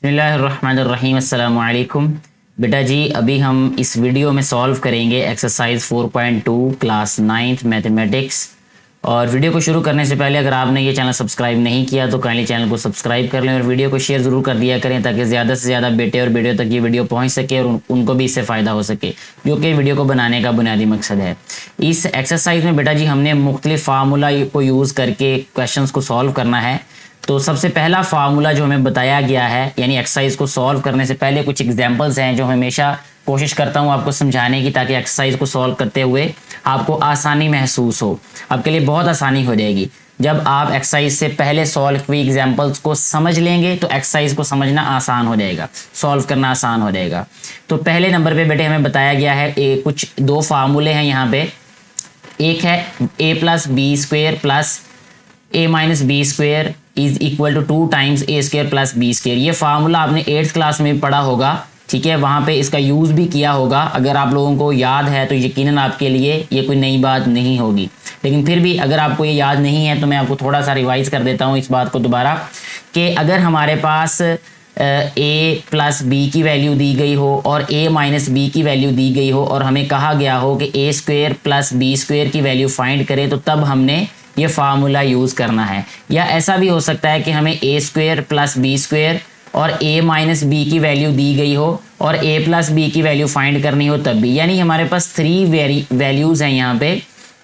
बिस्मिल्लाहिर्रहमानिर्रहीम अस्सलामु अलैकुम। बेटा जी, अभी हम इस वीडियो में सॉल्व करेंगे एक्सरसाइज 4.2 क्लास 9th मैथमेटिक्स। और वीडियो को शुरू करने से पहले अगर आपने ये चैनल सब्सक्राइब नहीं किया तो काइंडली चैनल को सब्सक्राइब कर लें और वीडियो को शेयर ज़रूर कर दिया करें ताकि ज़्यादा से ज़्यादा बेटे और बेटियों तक ये वीडियो पहुँच सके और उनको भी इससे फ़ायदा हो सके, जो कि वीडियो को बनाने का बुनियादी मकसद है। इस एक्सरसाइज में बेटा जी हमने मुख्तलिफ फार्मूला को यूज़ करके क्वेश्चन को सॉल्व करना है। तो सबसे पहला फार्मूला जो हमें बताया गया है, यानी एक्सरसाइज को सॉल्व करने से पहले कुछ एग्जांपल्स हैं जो हमेशा कोशिश करता हूं आपको समझाने की, ताकि एक्सरसाइज को सॉल्व करते हुए आपको आसानी महसूस हो। आपके लिए बहुत आसानी हो जाएगी जब आप एक्सरसाइज से पहले सॉल्व हुई एग्जांपल्स को समझ लेंगे, तो एक्सरसाइज को समझना आसान हो जाएगा, सॉल्व करना आसान हो जाएगा। तो पहले नंबर पे बेटे हमें बताया गया है कुछ दो फार्मूले हैं यहाँ पे। एक है a plus B square plus a minus B square is equal to 2 times a square plus B square. ये फार्मूला आपने 8th क्लास में पढ़ा होगा, ठीक है, वहाँ पे इसका यूज़ भी किया होगा। अगर आप लोगों को याद है तो यकीनन आपके लिए ये कोई नई बात नहीं होगी, लेकिन फिर भी अगर आपको ये याद नहीं है तो मैं आपको थोड़ा सा रिवाइज कर देता हूँ इस बात को दोबारा, कि अगर हमारे पास a प्लस बी की वैल्यू दी गई हो और a माइनस बी की वैल्यू दी गई हो और हमें कहा गया हो कि a square plus B square की वैल्यू फाइंड करें, तो तब हमने ये फार्मूला यूज़ करना है। या ऐसा भी हो सकता है कि हमें a square plus B square और a माइनस बी की वैल्यू दी गई हो और a प्लस बी की वैल्यू फाइंड करनी हो तब भी, यानी हमारे पास 3 वैल्यूज़ हैं यहाँ पे,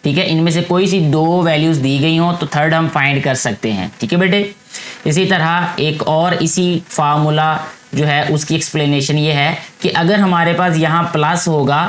ठीक है। इनमें से कोई सी 2 वैल्यूज़ दी गई हो तो थर्ड हम फाइंड कर सकते हैं, ठीक है बेटे। इसी तरह एक और इसी फार्मूला जो है उसकी एक्सप्लेनेशन ये है कि अगर हमारे पास यहाँ प्लस होगा,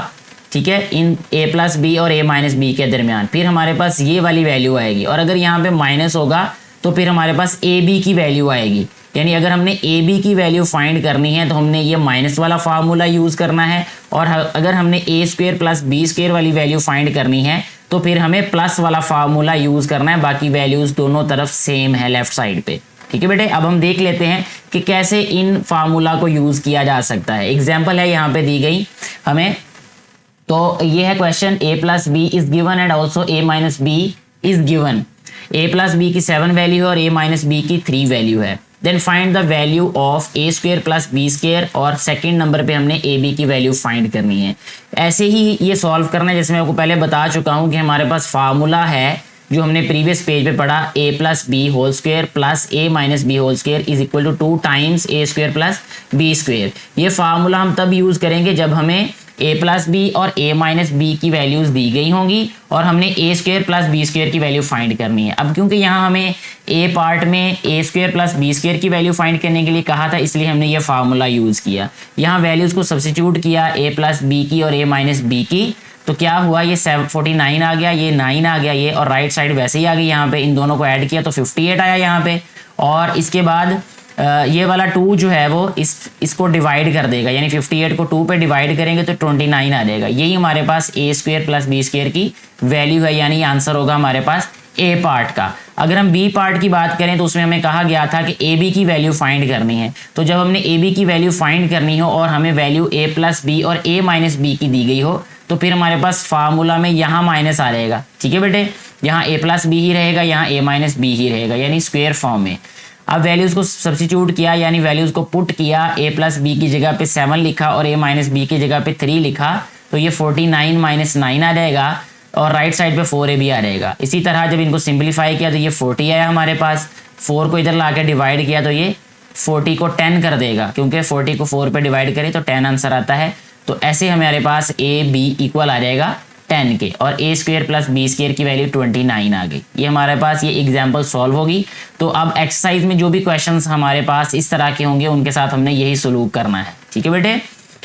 ठीक है, इन a प्लस बी और a माइनस बी के दरमियान, फिर हमारे पास ये वाली वैल्यू आएगी। और अगर यहाँ पे माइनस होगा तो फिर हमारे पास ए बी की वैल्यू आएगी। यानी अगर हमने ए बी की वैल्यू फाइंड करनी है तो हमने ये माइनस वाला फार्मूला यूज़ करना है, और अगर हमने ए स्क्वेयर प्लस बी स्क्वेयर वाली वैल्यू फाइंड करनी है तो फिर हमें प्लस वाला फार्मूला यूज़ करना है। बाकी वैल्यूज़ दोनों तरफ सेम है लेफ्ट साइड पे, ठीक है बेटे। अब हम देख लेते हैं कि कैसे इन फार्मूला को यूज़ किया जा सकता है। एग्जाम्पल है यहाँ पे दी गई हमें, तो ये है question, a plus B is given and also a minus B is given. a plus B की 7 वैल्यू है और a माइनस बी की 3 वैल्यू है। Then find the value of a square plus B square, और second number पे हमने a b की value find करनी है। ऐसे ही ये सॉल्व करना है, जैसे मैं आपको पहले बता चुका हूँ कि हमारे पास फार्मूला है जो हमने प्रीवियस पेज पे पढ़ा, a plus B whole square plus a minus B whole square is equal to 2 times a square plus B square. ये फार्मूला हम तब यूज़ करेंगे जब हमें a प्लस बी और a माइनस बी की वैल्यूज़ दी गई होंगी और हमने a square plus B square की वैल्यू फाइंड करनी है। अब क्योंकि यहाँ हमें a पार्ट में a square plus B square की वैल्यू फाइंड करने के लिए कहा था, इसलिए हमने ये फार्मूला यूज़ किया। यहाँ वैल्यूज़ को सब्सिट्यूट किया a प्लस बी की और a माइनस बी की, तो क्या हुआ, ये 49 आ गया, ये 9 आ गया, ये और राइट साइड वैसे ही आ गई। यहाँ पे इन दोनों को ऐड किया तो 58 आया यहाँ पे, और इसके बाद ये वाला 2 जो है वो इसको डिवाइड कर देगा, यानी 58 को 2 पे डिवाइड करेंगे तो 29 आ जाएगा। यही हमारे पास a square plus B square की वैल्यू है, यानी आंसर होगा हमारे पास a पार्ट का। अगर हम b पार्ट की बात करें तो उसमें हमें कहा गया था कि a b की वैल्यू फाइंड करनी है। तो जब हमने a b की वैल्यू फाइंड करनी हो और हमें वैल्यू a प्लस बी और a माइनस बी की दी गई हो, तो फिर हमारे पास फार्मूला में यहाँ माइनस आ रहेगा, ठीक है बेटे। यहाँ a प्लस बी ही रहेगा, यहाँ a माइनस बी ही रहेगा, यानी स्क्वेयर फॉर्म में। अब वैल्यूज़ को सब्सिट्यूट किया, यानी वैल्यूज़ को पुट किया, a प्लस बी की जगह पे 7 लिखा और a माइनस बी की जगह पे 3 लिखा, तो ये 49 माइनस 9 आ जाएगा और राइट साइड पे 4a भी आ जाएगा। इसी तरह जब इनको सिंप्लीफाई किया तो ये 40 आया हमारे पास, 4 को इधर ला के डिवाइड किया तो ये 40 को 10 कर देगा, क्योंकि 40 को 4 पे डिवाइड करें तो 10 आंसर आता है। तो ऐसे हमारे पास a b इक्वल आ जाएगा 10 के, और a square plus B square की वैल्यू 29 आ गई। ये हमारे पास ये एग्जाम्पल सॉल्व होगी। तो अब एक्सरसाइज में जो भी क्वेश्चंस हमारे पास इस तरह के होंगे उनके साथ हमने यही सलूक करना है, ठीक है बेटे।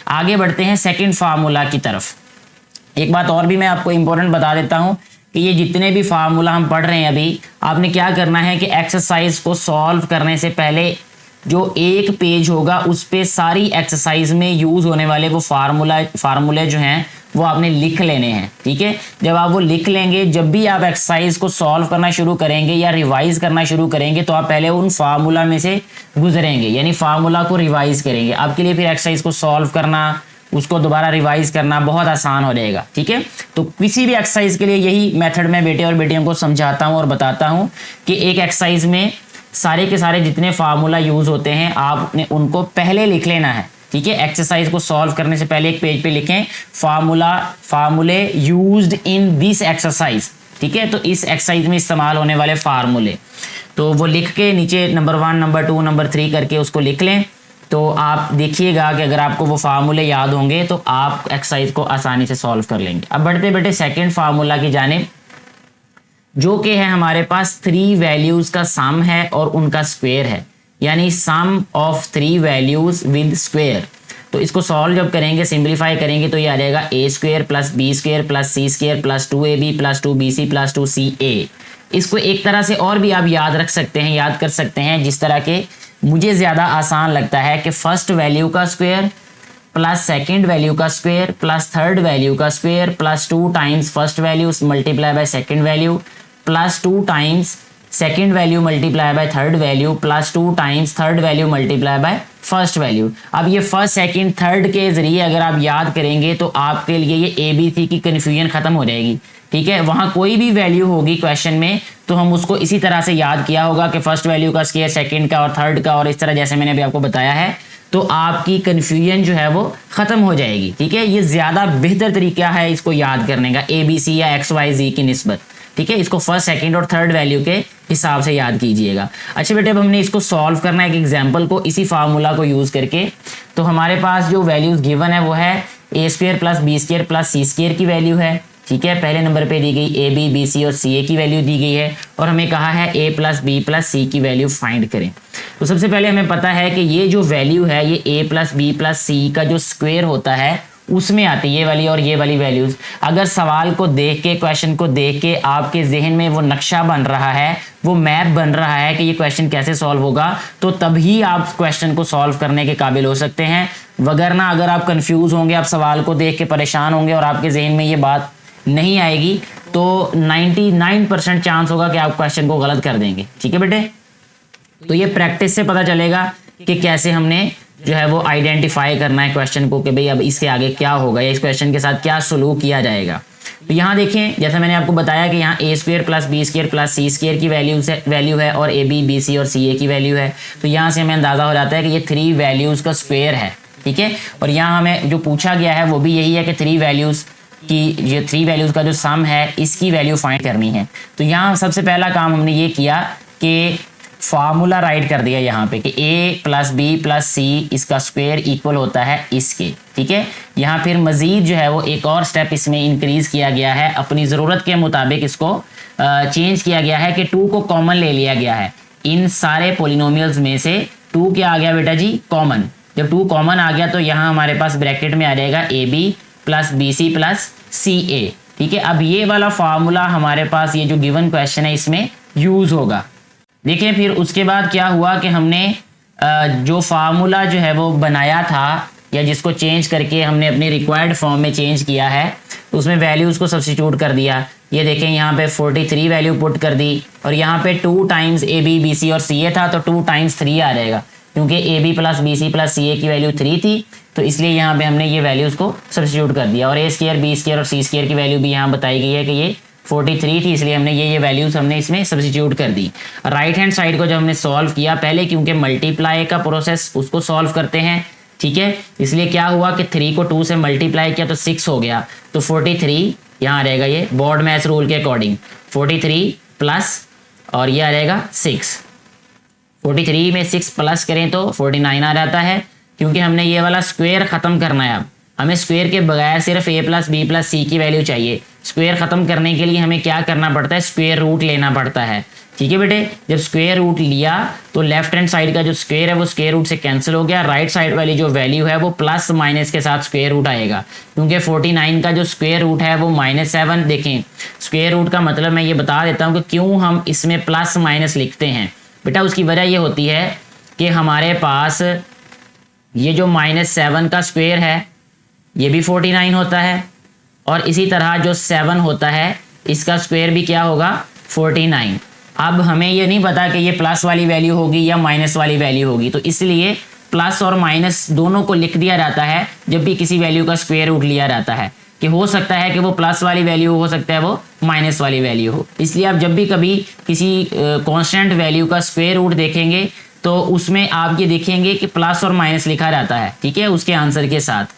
आगे बढ़ते हैं सेकंड फार्मूला की तरफ। एक बात और भी मैं आपको इंपॉर्टेंट बता देता हूँ कि ये जितने भी फार्मूला हम पढ़ रहे हैं अभी, आपने क्या करना है कि एक्सरसाइज को सॉल्व करने से पहले जो एक पेज होगा उस पे सारी एक्सरसाइज में यूज़ होने वाले वो फार्मूले जो हैं वो आपने लिख लेने हैं, ठीक है। जब आप वो लिख लेंगे, जब भी आप एक्सरसाइज को सॉल्व करना शुरू करेंगे या रिवाइज करना शुरू करेंगे, तो आप पहले उन फार्मूला में से गुजरेंगे, यानी फार्मूला को रिवाइज करेंगे। आपके लिए फिर एक्सरसाइज को सॉल्व करना, उसको दोबारा रिवाइज करना बहुत आसान हो जाएगा, ठीक है। तो किसी भी एक्सरसाइज के लिए यही मेथड मैं बेटे और बेटियों को समझाता हूँ और बताता हूँ कि एक एक्सरसाइज में सारे के सारे जितने फार्मूला यूज होते हैं आपने उनको पहले लिख लेना है, ठीक है। एक्सरसाइज को सॉल्व करने से पहले एक पेज पे लिखें फार्मूले यूज्ड इन दिस एक्सरसाइज, ठीक है। तो इस एक्सरसाइज में इस्तेमाल होने वाले फार्मूले, तो वो लिख के नीचे नंबर 1, नंबर 2, नंबर 3 करके उसको लिख लें। तो आप देखिएगा कि अगर आपको वो फार्मूले याद होंगे तो आप एक्सरसाइज को आसानी से सॉल्व कर लेंगे। अब बढ़ते बढ़ते सेकंड फार्मूला की जानिब, जो कि है हमारे पास 3 वैल्यूज का सम है और उनका स्क्वायर है, यानी सम ऑफ 3 वैल्यूज विद स्क्वायर। तो इसको सॉल्व जब करेंगे, सिंप्लीफाई करेंगे, तो ये आ जाएगा a square plus B square plus C square plus 2ab plus 2bc plus 2ca। इसको एक तरह से और भी आप याद रख सकते हैं, याद कर सकते हैं, जिस तरह के मुझे ज़्यादा आसान लगता है कि फर्स्ट वैल्यू का स्क्वायर प्लस सेकंड वैल्यू का स्क्वायर प्लस थर्ड वैल्यू का square plus 2 times first value multiply by second value plus 2 times second value multiply by third value plus 2 times third value multiply by first value. अब ये first second third के जरिए अगर आप याद करेंगे तो आपके लिए ये ABC की कन्फ्यूजन खत्म हो जाएगी, ठीक है। वहाँ कोई भी वैल्यू होगी क्वेश्चन में तो हम उसको इसी तरह से याद किया होगा कि फर्स्ट वैल्यू का स्क्वायर, सेकंड का और थर्ड का, और इस तरह जैसे मैंने अभी आपको बताया है, तो आपकी कन्फ्यूजन जो है वो ख़त्म हो जाएगी, ठीक है। ये ज़्यादा बेहतर तरीका है इसको याद करने का ABC या XYZ की निस्बत, ठीक है। इसको फर्स्ट सेकंड और थर्ड वैल्यू के हिसाब से याद कीजिएगा। अच्छा बेटे, अब हमने इसको सॉल्व करना है एक एग्जांपल को इसी फार्मूला को यूज़ करके। तो हमारे पास जो वैल्यूज़ गिवन है वो है a square plus B square plus C square की वैल्यू है, ठीक है। पहले नंबर पे दी गई a b b c और c a की वैल्यू दी गई है, और हमें कहा है a plus B plus c की वैल्यू फाइंड करें। तो सबसे पहले हमें पता है कि ये जो वैल्यू है ये a plus B plus c का जो स्क्वायर होता है उसमें आती है ये वाली और ये वाली वैल्यूज़। अगर सवाल को देख के, क्वेश्चन को देख के आपके जहन में वो नक्शा बन रहा है, वो मैप बन रहा है कि ये क्वेश्चन कैसे सॉल्व होगा, तो तभी आप क्वेश्चन को सॉल्व करने के काबिल हो सकते हैं। वगरना अगर आप कंफ्यूज होंगे, आप सवाल को देख के परेशान होंगे और आपके जहन में ये बात नहीं आएगी, तो 99% चांस होगा कि आप क्वेश्चन को गलत कर देंगे, ठीक है बेटे। तो ये प्रैक्टिस से पता चलेगा कि कैसे हमने जो है वो आइडेंटिफाई करना है क्वेश्चन को कि भाई अब इसके आगे क्या होगा या इस क्वेश्चन के साथ क्या सलूक किया जाएगा। तो यहाँ देखें, जैसा मैंने आपको बताया कि यहाँ a square plus B square plus C square की वैल्यू है और a b b c और c a की वैल्यू है। तो यहाँ से हमें अंदाज़ा हो जाता है कि ये 3 वैल्यूज़ का स्क्वायर है, ठीक है। और यहाँ हमें जो पूछा गया है वो भी यही है कि 3 वैल्यूज़ की, ये 3 वैल्यूज़ का जो सम है इसकी वैल्यू फाइंड करनी है। तो यहाँ सबसे पहला काम हमने ये किया कि फार्मूला राइट कर दिया यहाँ पे कि a प्लस बी प्लस सी इसका स्क्वायर इक्वल होता है इसके, ठीक है। यहाँ फिर मज़ीद जो है वो एक और स्टेप इसमें इंक्रीज़ किया गया है, अपनी ज़रूरत के मुताबिक इसको चेंज किया गया है कि 2 को कॉमन ले लिया गया है। इन सारे पोलिनोमियल्स में से 2 क्या आ गया बेटा जी, कॉमन। जब 2 कॉमन आ गया तो यहाँ हमारे पास ब्रैकेट में आ जाएगा ab plus B C plus C A, ठीक है। अब ये वाला फार्मूला हमारे पास ये जो गिवन क्वेश्चन है इसमें यूज़ होगा। देखिए फिर उसके बाद क्या हुआ कि हमने जो फार्मूला जो है वो बनाया था या जिसको चेंज करके हमने अपनी रिक्वायर्ड फॉर्म में चेंज किया है, तो उसमें वैल्यूज़ को सब्स्टिट्यूट कर दिया। ये देखें यहाँ पे 43 वैल्यू पुट कर दी और यहाँ पे 2 times A B B C और सी ए था तो 2 टाइम्स 3 आ जाएगा, क्योंकि A B plus B C plus C A की वैल्यू 3 थी, तो इसलिए यहाँ पे हमने ये वैल्यूज़ को सब्स्टिट्यूट कर दिया। और a स्क्वायर बी स्क्वायर और सी स्क्वायर की वैल्यू भी यहाँ बताई गई है कि ये 43 थी, इसलिए हमने ये वैल्यूज़ हमने इसमें सब्स्टिट्यूट कर दी। राइट हैंड साइड को जब हमने सॉल्व किया, पहले क्योंकि मल्टीप्लाई का प्रोसेस उसको सॉल्व करते हैं, ठीक है, इसलिए क्या हुआ कि 3 को 2 से मल्टीप्लाई किया तो 6 हो गया। तो 43 यहाँ रहेगा, ये बोर्ड मैथ्स रूल के अकॉर्डिंग 43 प्लस और ये आ रहेगा 6। 43 में 6 प्लस करें तो 49 आ जाता है, क्योंकि हमने ये वाला स्क्वायर ख़त्म करना है। अब हमें स्क्वायर के बगैर सिर्फ a plus B plus C की वैल्यू चाहिए। स्क्वायर ख़त्म करने के लिए हमें क्या करना पड़ता है, स्क्वायर रूट लेना पड़ता है, ठीक है बेटे। जब स्क्वायर रूट लिया तो लेफ्ट हैंड साइड का जो स्क्वायर है वो स्क्वायर रूट से कैंसिल हो गया, राइट साइड वाली जो वैल्यू है वो प्लस माइनस के साथ स्क्वायर रूट आएगा, क्योंकि 49 का जो स्क्वायर रूट है वो -7। देखें स्क्वायर रूट का मतलब मैं ये बता देता हूँ कि क्यों हम इसमें प्लस माइनस लिखते हैं बेटा। उसकी वजह ये होती है कि हमारे पास ये जो -7 का स्क्वायर है ये भी 49 होता है, और इसी तरह जो 7 होता है इसका स्क्वायर भी क्या होगा, 49। अब हमें ये नहीं पता कि ये प्लस वाली वैल्यू होगी या माइनस वाली वैल्यू होगी, तो इसलिए प्लस और माइनस दोनों को लिख दिया जाता है जब भी किसी वैल्यू का स्क्वायर रूट लिया जाता है, कि हो सकता है कि वो प्लस वाली वैल्यू हो सकता है वो माइनस वाली वैल्यू हो। इसलिए आप जब भी कभी किसी कांस्टेंट वैल्यू का स्क्वायर रूट देखेंगे तो उसमें आप ये देखेंगे कि प्लस और माइनस लिखा रहता है, ठीक है, उसके आंसर के साथ।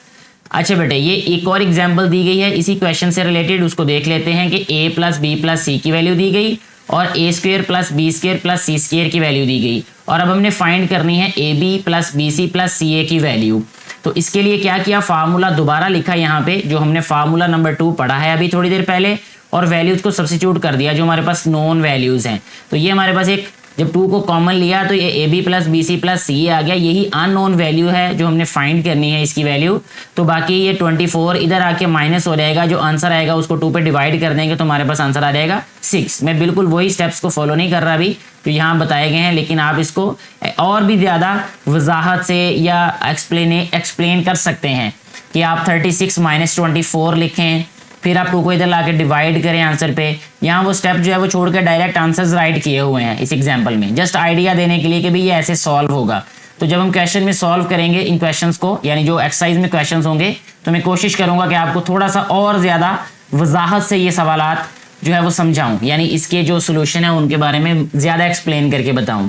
अच्छा बेटे, ये एक और एग्जाम्पल दी गई है इसी क्वेश्चन से रिलेटेड, उसको देख लेते हैं कि a plus B plus C की वैल्यू दी गई और A square plus B square plus C square की वैल्यू दी गई, और अब हमने फाइंड करनी है A B plus B C plus C A की वैल्यू। तो इसके लिए क्या किया, फार्मूला दोबारा लिखा यहाँ पे, जो हमने फार्मूला नंबर 2 पढ़ा है अभी थोड़ी देर पहले, और वैल्यूज को सब्स्टिट्यूट कर दिया जो हमारे पास नॉन वैल्यूज हैं। तो ये हमारे पास एक, जब 2 को कॉमन लिया तो ये A B plus B C plus C आ गया, यही अननोन वैल्यू है जो हमने फाइंड करनी है इसकी वैल्यू। तो बाकी ये 24 इधर आके माइनस हो जाएगा, जो आंसर आएगा उसको 2 पे डिवाइड कर देंगे तो हमारे पास आंसर आ जाएगा 6। मैं बिल्कुल वही स्टेप्स को फॉलो नहीं कर रहा अभी जो यहाँ बताए गए हैं, लेकिन आप इसको और भी ज़्यादा वजाहत से या एक्सप्लेन कर सकते हैं कि आप 36 माइनस 24 लिखें, फिर आप 2 को इधर लाके डिवाइड करें आंसर पे। यहाँ वो स्टेप जो है वो छोड़ के डायरेक्ट आंसर्स राइट किए हुए हैं इस एग्जांपल में, जस्ट आइडिया देने के लिए कि भाई ये ऐसे सॉल्व होगा। तो जब हम क्वेश्चन में सॉल्व करेंगे इन क्वेश्चंस को, यानी जो एक्सरसाइज में क्वेश्चंस होंगे, तो मैं कोशिश करूंगा कि आपको थोड़ा सा और ज़्यादा वजाहत से ये सवालात जो है वो समझाऊं, यानी इसके जो सोल्यूशन है उनके बारे में ज़्यादा एक्सप्लेन करके बताऊं।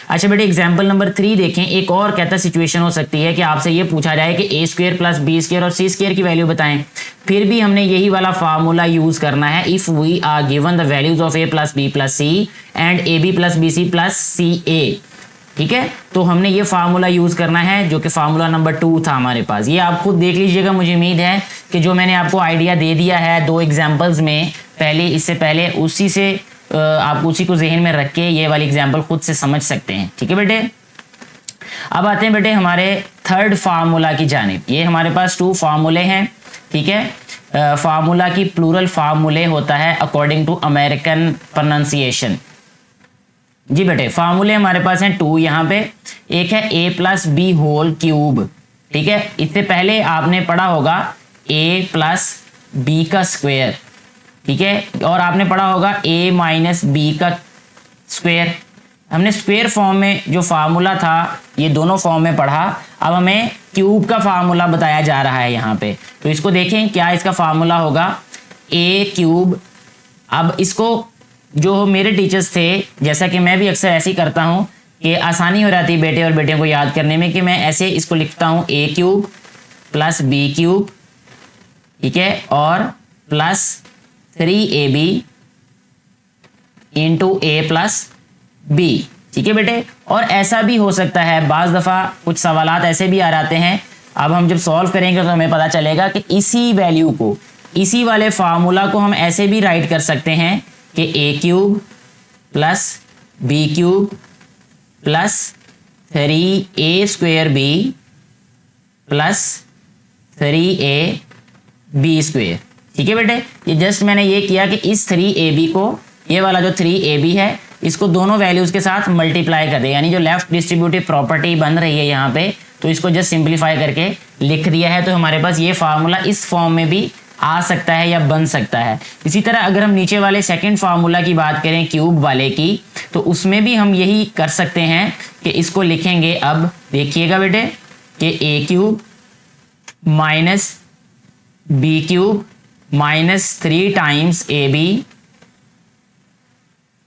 अच्छा बेटे, एग्जाम्पल नंबर 3 देखें। एक और कहता सिचुएशन हो सकती है कि आपसे ये पूछा जाए कि ए स्क्वेयर प्लस बी स्क्वेयर और सी स्क्वेयर की वैल्यू बताएं, फिर भी हमने यही वाला फार्मूला यूज करना है। If we are given the values of A plus B plus C and A B plus B C plus C A, ठीक है, तो हमने ये फार्मूला यूज करना है जो कि फार्मूला नंबर 2 था हमारे पास। ये आप खुद देख लीजिएगा, मुझे उम्मीद है कि जो मैंने आपको आइडिया दे दिया है 2 एग्जांपल्स में पहले, इससे पहले उसी से आप उसी को जहन में रख के ये वाली एग्जांपल खुद से समझ सकते हैं, ठीक है बेटे। अब आते हैं बेटे हमारे थर्ड फार्मूला की जानिब। ये हमारे पास 2 फार्मूले हैं, ठीक है। फार्मूला की प्लूरल फार्मूले होता है अकॉर्डिंग टू अमेरिकन प्रोनाउंसिएशन। जी बेटे, फार्मूले हमारे पास हैं 2 यहाँ पे। एक है a plus B whole cube, ठीक है, इससे पहले आपने पढ़ा होगा a प्लस बी का स्क्वायर, ठीक है, और आपने पढ़ा होगा a माइनस बी का स्क्वायर। हमने स्क्वायर फॉर्म में जो फार्मूला था ये दोनों फॉर्म में पढ़ा, अब हमें क्यूब का फार्मूला बताया जा रहा है यहाँ पे। तो इसको देखें क्या इसका फार्मूला होगा, a क्यूब। अब इसको जो मेरे टीचर्स थे, जैसा कि मैं भी अक्सर ऐसे ही करता हूँ कि आसानी हो जाती है बेटे और बेटियों को याद करने में, कि मैं ऐसे इसको लिखता हूँ a cube plus B cube, ठीक है, और plus 3ab into A plus B, ठीक है बेटे। और ऐसा भी हो सकता है, बाज़ दफ़ा कुछ सवालात ऐसे भी आ जाते हैं, अब हम जब सॉल्व करेंगे तो हमें पता चलेगा कि इसी वैल्यू को, इसी वाले फार्मूला को हम ऐसे भी राइट कर सकते हैं कि A cube plus B cube plus 3a square B plus 3a B square, ठीक है बेटे। ये जस्ट मैंने ये किया कि इस 3ab को, ये वाला जो 3ab है, इसको दोनों वैल्यूज़ के साथ मल्टीप्लाई कर दे, यानी जो लेफ्ट डिस्ट्रीब्यूटिव प्रॉपर्टी बन रही है यहाँ पे, तो इसको जस्ट सिंप्लीफाई करके लिख दिया है। तो हमारे पास ये फार्मूला इस फॉर्म में भी आ सकता है या बन सकता है। इसी तरह अगर हम नीचे वाले सेकंड फार्मूला की बात करें क्यूब वाले की, तो उसमें भी हम यही कर सकते हैं कि इसको लिखेंगे, अब देखिएगा बेटे, कि A cube minus B cube minus 3 times A B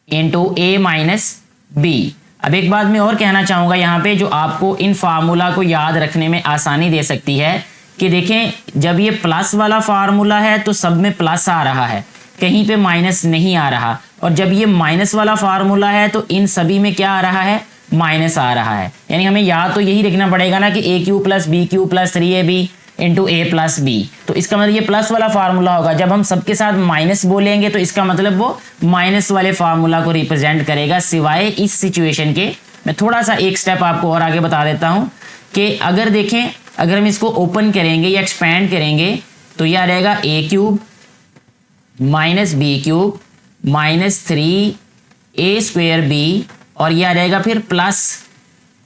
into A minus B. अब एक बात मैं और कहना चाहूँगा यहाँ पे, जो आपको इन फार्मूला को याद रखने में आसानी दे सकती है, कि देखें जब ये प्लस वाला फार्मूला है तो सब में प्लस आ रहा है, कहीं पे माइनस नहीं आ रहा, और जब ये माइनस वाला फार्मूला है तो इन सभी में क्या आ रहा है, माइनस आ रहा है। यानी हमें याद तो यही रखना पड़ेगा ना कि A cube plus B cube plus 3ab into A plus B. तो इसका मतलब ये प्लस वाला फार्मूला होगा, जब हम सबके साथ माइनस बोलेंगे तो इसका मतलब वो माइनस वाले फार्मूला को रिप्रेजेंट करेगा, सिवाय इस सिचुएशन के। मैं थोड़ा सा एक स्टेप आपको और आगे बता देता हूँ कि अगर देखें, अगर हम इसको ओपन करेंगे या एक्सपैंड करेंगे तो यह रहेगा A cube minus B cube minus 3a square B, और यह रहेगा फिर प्लस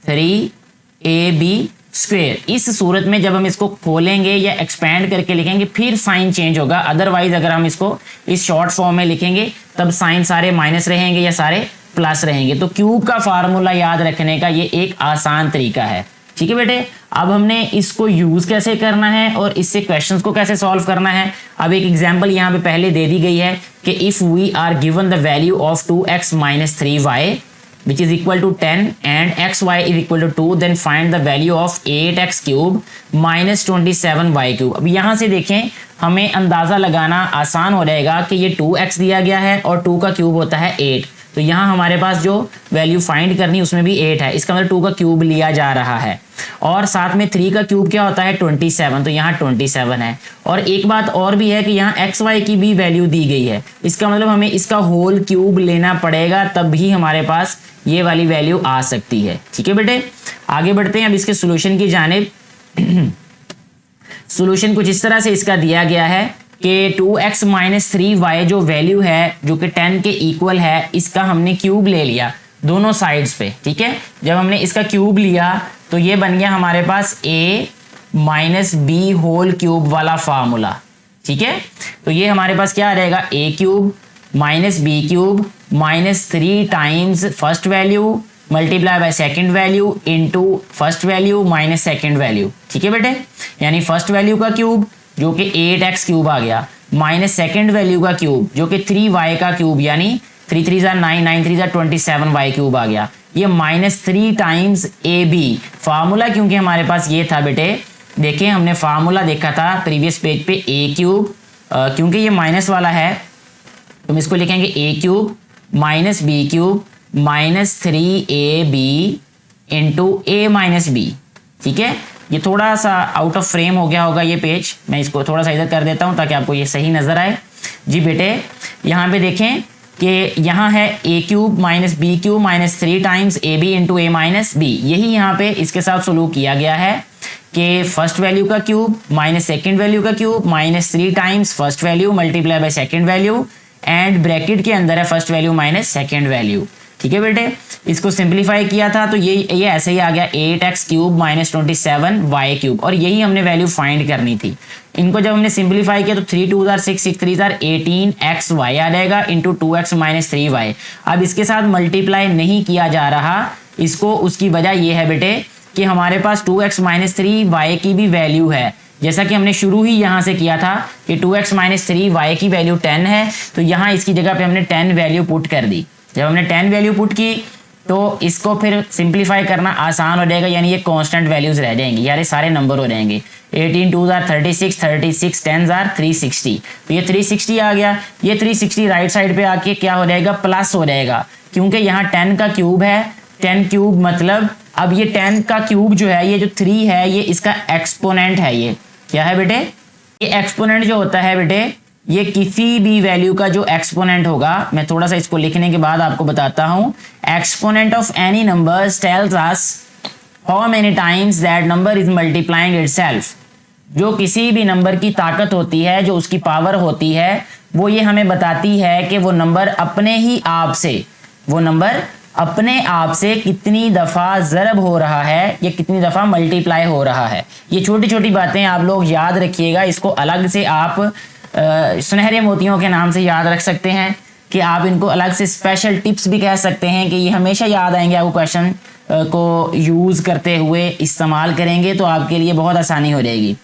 3ab स्क्वेयर। इस सूरत में जब हम इसको खोलेंगे या एक्सपैंड करके लिखेंगे फिर साइन चेंज होगा, अदरवाइज अगर हम इसको इस शॉर्ट फॉर्म में लिखेंगे तब साइन सारे माइनस रहेंगे या सारे प्लस रहेंगे। तो क्यूब का फार्मूला याद रखने का ये एक आसान तरीका है, ठीक है बेटे, अब हमने इसको यूज कैसे करना है और इससे क्वेश्चंस को कैसे सॉल्व करना है। अब एक एग्जांपल यहाँ पे पहले दे दी गई है कि if we are given the value of 2x - 3y which is equal to 10 and xy is equal to 2, then find the value of 8x cube minus 27y cube। अब यहाँ से देखें हमें अंदाजा लगाना आसान हो जाएगा कि ये 2x दिया गया है और 2 का क्यूब होता है 8, तो यहाँ हमारे पास जो वैल्यू फाइंड करनी उसमें भी 8 है, इसका मतलब 2 का क्यूब लिया जा रहा है। और साथ में 3 का क्यूब क्या होता है 27, तो यहाँ 27 है। और एक बात और भी है कि यहाँ एक्स वाई की भी वैल्यू दी गई है, इसका मतलब हमें इसका होल क्यूब लेना पड़ेगा, तब भी हमारे पास ये वाली वैल्यू आ सकती है। ठीक है बेटे, आगे बढ़ते हैं अब इसके सोल्यूशन की जानिब। सोल्यूशन कुछ इस तरह से इसका दिया गया है कि 2x - 3y जो वैल्यू है जो कि 10 के इक्वल है, इसका हमने क्यूब ले लिया दोनों साइड्स पे। ठीक है, जब हमने इसका क्यूब लिया तो ये बन गया हमारे पास a - b होल क्यूब वाला फार्मूला। ठीक है, तो ये हमारे पास क्या आ जाएगा a cube - b cube -3 times first value multiply by second value into first value minus second value. ठीक है बेटे, यानी फर्स्ट वैल्यू का क्यूब जो कि 8x क्यूब आ गया माइनस सेकंड वैल्यू का क्यूब जो कि 3y का क्यूब यानी 3 3 9 9 3 27y क्यूब आ गया, ये -3 टाइम्स AB फार्मूला। क्योंकि हमारे पास ये था बेटे, देखिए हमने फार्मूला देखा था प्रीवियस पेज पे a क्यूब, क्योंकि ये माइनस वाला है तो हम इसको लिखेंगे a cube - b cube -3ab into a - b। ठीक है, ये थोड़ा सा आउट ऑफ फ्रेम हो गया होगा ये पेज, मैं इसको थोड़ा सा इधर कर देता हूं ताकि आपको ये सही नजर आए। जी बेटे, यहाँ पे देखें कि यहाँ है a cube - b cube -3 times ab into a - b, यही यहाँ पे इसके साथ सलूक किया गया है कि फर्स्ट वैल्यू का क्यूब माइनस सेकेंड वैल्यू का cube -3 times first value multiply by second value and bracket के अंदर है first value minus second value. ठीक है बेटे, इसको सिंप्लीफाई किया था तो ये ऐसे ही आ गया 8x क्यूब -27y क्यूब, और यही हमने वैल्यू फाइंड करनी थी। इनको जब हमने सिंप्लीफाई किया तो 3 2 6 6 3 18xy आ जाएगा इंटू 2x - 3y। अब इसके साथ मल्टीप्लाई नहीं किया जा रहा इसको, उसकी वजह यह है बेटे कि हमारे पास 2x - 3y की भी वैल्यू है, जैसा कि हमने शुरू ही यहाँ से किया था कि 2x - 3y की वैल्यू 10 है, तो यहाँ इसकी जगह पे हमने 10 वैल्यू पुट कर दी। जब हमने 10 वैल्यू पुट की तो इसको फिर सिंप्लीफाई करना आसान हो जाएगा, यानी ये कांस्टेंट वैल्यूज रह जाएंगी, यार ये सारे नंबर हो जाएंगे। 18 2 36 36 10 360, तो ये 360 आ गया। ये 360 राइट साइड पे आके क्या हो जाएगा प्लस हो जाएगा, क्योंकि यहाँ 10 का क्यूब है। 10 क्यूब मतलब अब ये 10 का क्यूब जो है, ये जो 3 है ये इसका एक्सपोनेंट है। ये क्या है बेटे, ये एक्सपोनेंट जो होता है बेटे, ये किसी भी वैल्यू का जो एक्सपोनेंट होगा, मैं थोड़ा सा इसको लिखने के बाद आपको बताता हूं। Exponent of any number tells us how many times that number is multiplying itself. जो किसी भी नंबर की ताकत होती है, जो उसकी पावर होती है, वो ये हमें बताती है कि वो नंबर अपने आप से कितनी दफ़ा ज़रब हो रहा है या कितनी दफ़ा मल्टीप्लाई हो रहा है। ये छोटी छोटी बातें आप लोग याद रखिएगा, इसको अलग से आप सुनहरे मोतियों के नाम से याद रख सकते हैं, कि आप इनको अलग से स्पेशल टिप्स भी कह सकते हैं कि ये हमेशा याद आएंगे आपको। क्वेश्चन को यूज़ करते हुए इस्तेमाल करेंगे तो आपके लिए बहुत आसानी हो जाएगी।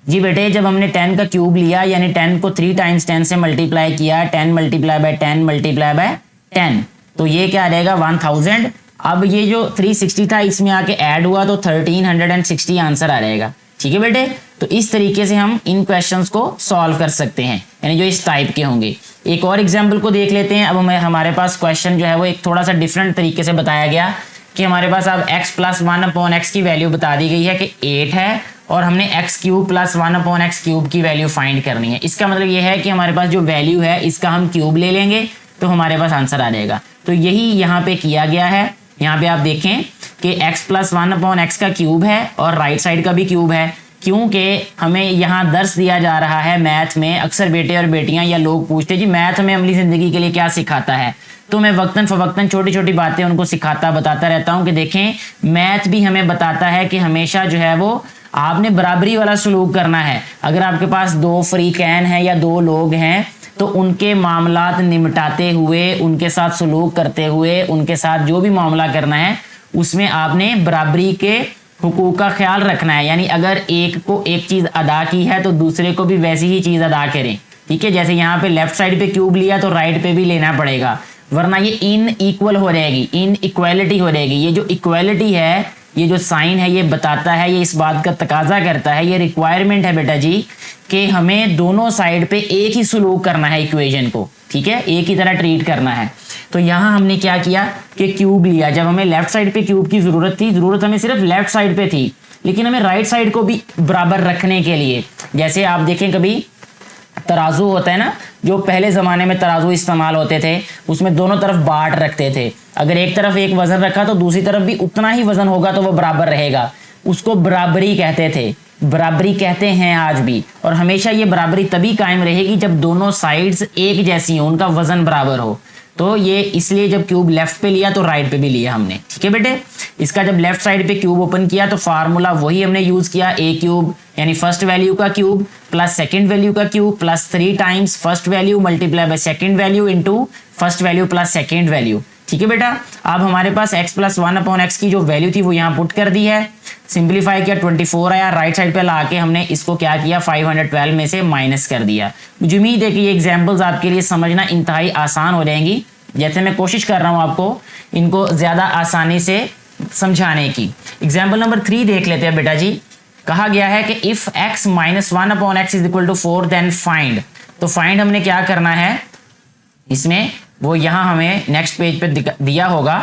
जी बेटे, जब हमने 10 का क्यूब लिया यानी 10 को 3 टाइम्स 10 से मल्टीप्लाई किया, 10 मल्टीप्लाई बाय 10 मल्टीप्लाई बाय 10, तो ये क्या आ जाएगा 1000। अब ये जो 360 था इसमें आके ऐड हुआ तो 1360 आंसर आ जाएगा। ठीक है बेटे, तो इस तरीके से हम इन क्वेश्चंस को सॉल्व कर सकते हैं, यानी जो इस टाइप के होंगे। एक और एग्जांपल को देख लेते हैं। अब हमारे पास क्वेश्चन जो है वो एक थोड़ा सा डिफरेंट तरीके से बताया गया कि हमारे पास अब x + 1/x की वैल्यू बता दी गई है कि 8 है, और हमने x³ + 1/x³ की वैल्यू फाइंड करनी है। इसका मतलब ये है कि हमारे पास जो वैल्यू है इसका हम क्यूब ले लेंगे तो हमारे पास आंसर आ जाएगा। तो यही यहाँ पे किया गया है। यहाँ पे आप देखें कि x + 1/x का क्यूब है और राइट साइड का भी क्यूब है, क्योंकि हमें यहाँ दर्स दिया जा रहा है मैथ में। अक्सर बेटे और बेटियां या लोग पूछते हैं जी मैथ में अमली ज़िंदगी के लिए क्या सिखाता है, तो मैं वक्तन फ़वक्तन छोटी छोटी बातें उनको बताता रहता हूँ कि देखें मैथ भी हमें बताता है कि हमेशा जो है वो आपने बराबरी वाला सलूक करना है। अगर आपके पास 2 फ्रीकैन हैं या 2 लोग हैं तो उनके मामलात निपटाते हुए, उनके साथ सलूक करते हुए, उनके साथ जो भी मामला करना है उसमें आपने बराबरी के हुकूक का ख्याल रखना है, यानी अगर एक को एक चीज अदा की है तो दूसरे को भी वैसी ही चीज अदा करें। ठीक है, जैसे यहाँ पे लेफ्ट साइड पे क्यूब लिया तो राइट पे भी लेना पड़ेगा, वरना ये इन इक्वल हो जाएगी, इन इक्वालिटी हो जाएगी। ये जो इक्वालिटी है, ये जो साइन है, ये बताता है, ये इस बात का तकाजा करता है, ये रिक्वायरमेंट है बेटा जी कि हमें दोनों साइड पे एक ही सलूक करना है इक्वेशन को। ठीक है, एक ही तरह ट्रीट करना है। तो यहाँ हमने क्या किया कि क्यूब लिया। जब हमें लेफ्ट साइड पे क्यूब की जरूरत हमें सिर्फ लेफ्ट साइड पे थी, लेकिन हमें राइट साइड को भी बराबर रखने के लिए, जैसे आप देखें कभी तराजू होता है ना, जो पहले ज़माने में तराजू इस्तेमाल होते थे, उसमें दोनों तरफ बाट रखते थे। अगर एक तरफ एक वज़न रखा तो दूसरी तरफ भी उतना ही वज़न होगा तो वो बराबर रहेगा, उसको बराबरी कहते थे, बराबरी कहते हैं आज भी। और हमेशा ये बराबरी तभी कायम रहेगी जब दोनों साइड्स एक जैसी हो, उनका वज़न बराबर हो। तो ये इसलिए जब क्यूब लेफ्ट पे लिया तो राइट पे भी लिया हमने। ठीक है बेटे, इसका जब लेफ्ट साइड पे क्यूब ओपन किया तो फार्मूला वही हमने यूज किया, ए क्यूब यानी फर्स्ट वैल्यू का क्यूब प्लस सेकंड वैल्यू का cube plus 3 times first value multiply by second value into first value plus second value. ठीक है बेटा, अब हमारे पास x प्लस 1/x की जो वैल्यू थी वो यहाँ पुट कर दी है, सिंप्लीफाई किया 24 आया, राइट साइड पे ला के हमने इसको क्या किया 512 में से माइनस कर दिया। मुझे उम्मीद है कि ये एग्जाम्पल्स आपके लिए समझना इंतहाई आसान हो जाएंगी, जैसे मैं कोशिश कर रहा हूँ आपको इनको ज़्यादा आसानी से समझाने की। एग्जाम्पल नंबर 3 देख लेते हैं बेटा जी। कहा गया है कि if x minus 1/x is equal to 4 then find. तो फाइंड हमने क्या करना है इसमें, वो यहाँ हमें नेक्स्ट पेज पे दिया होगा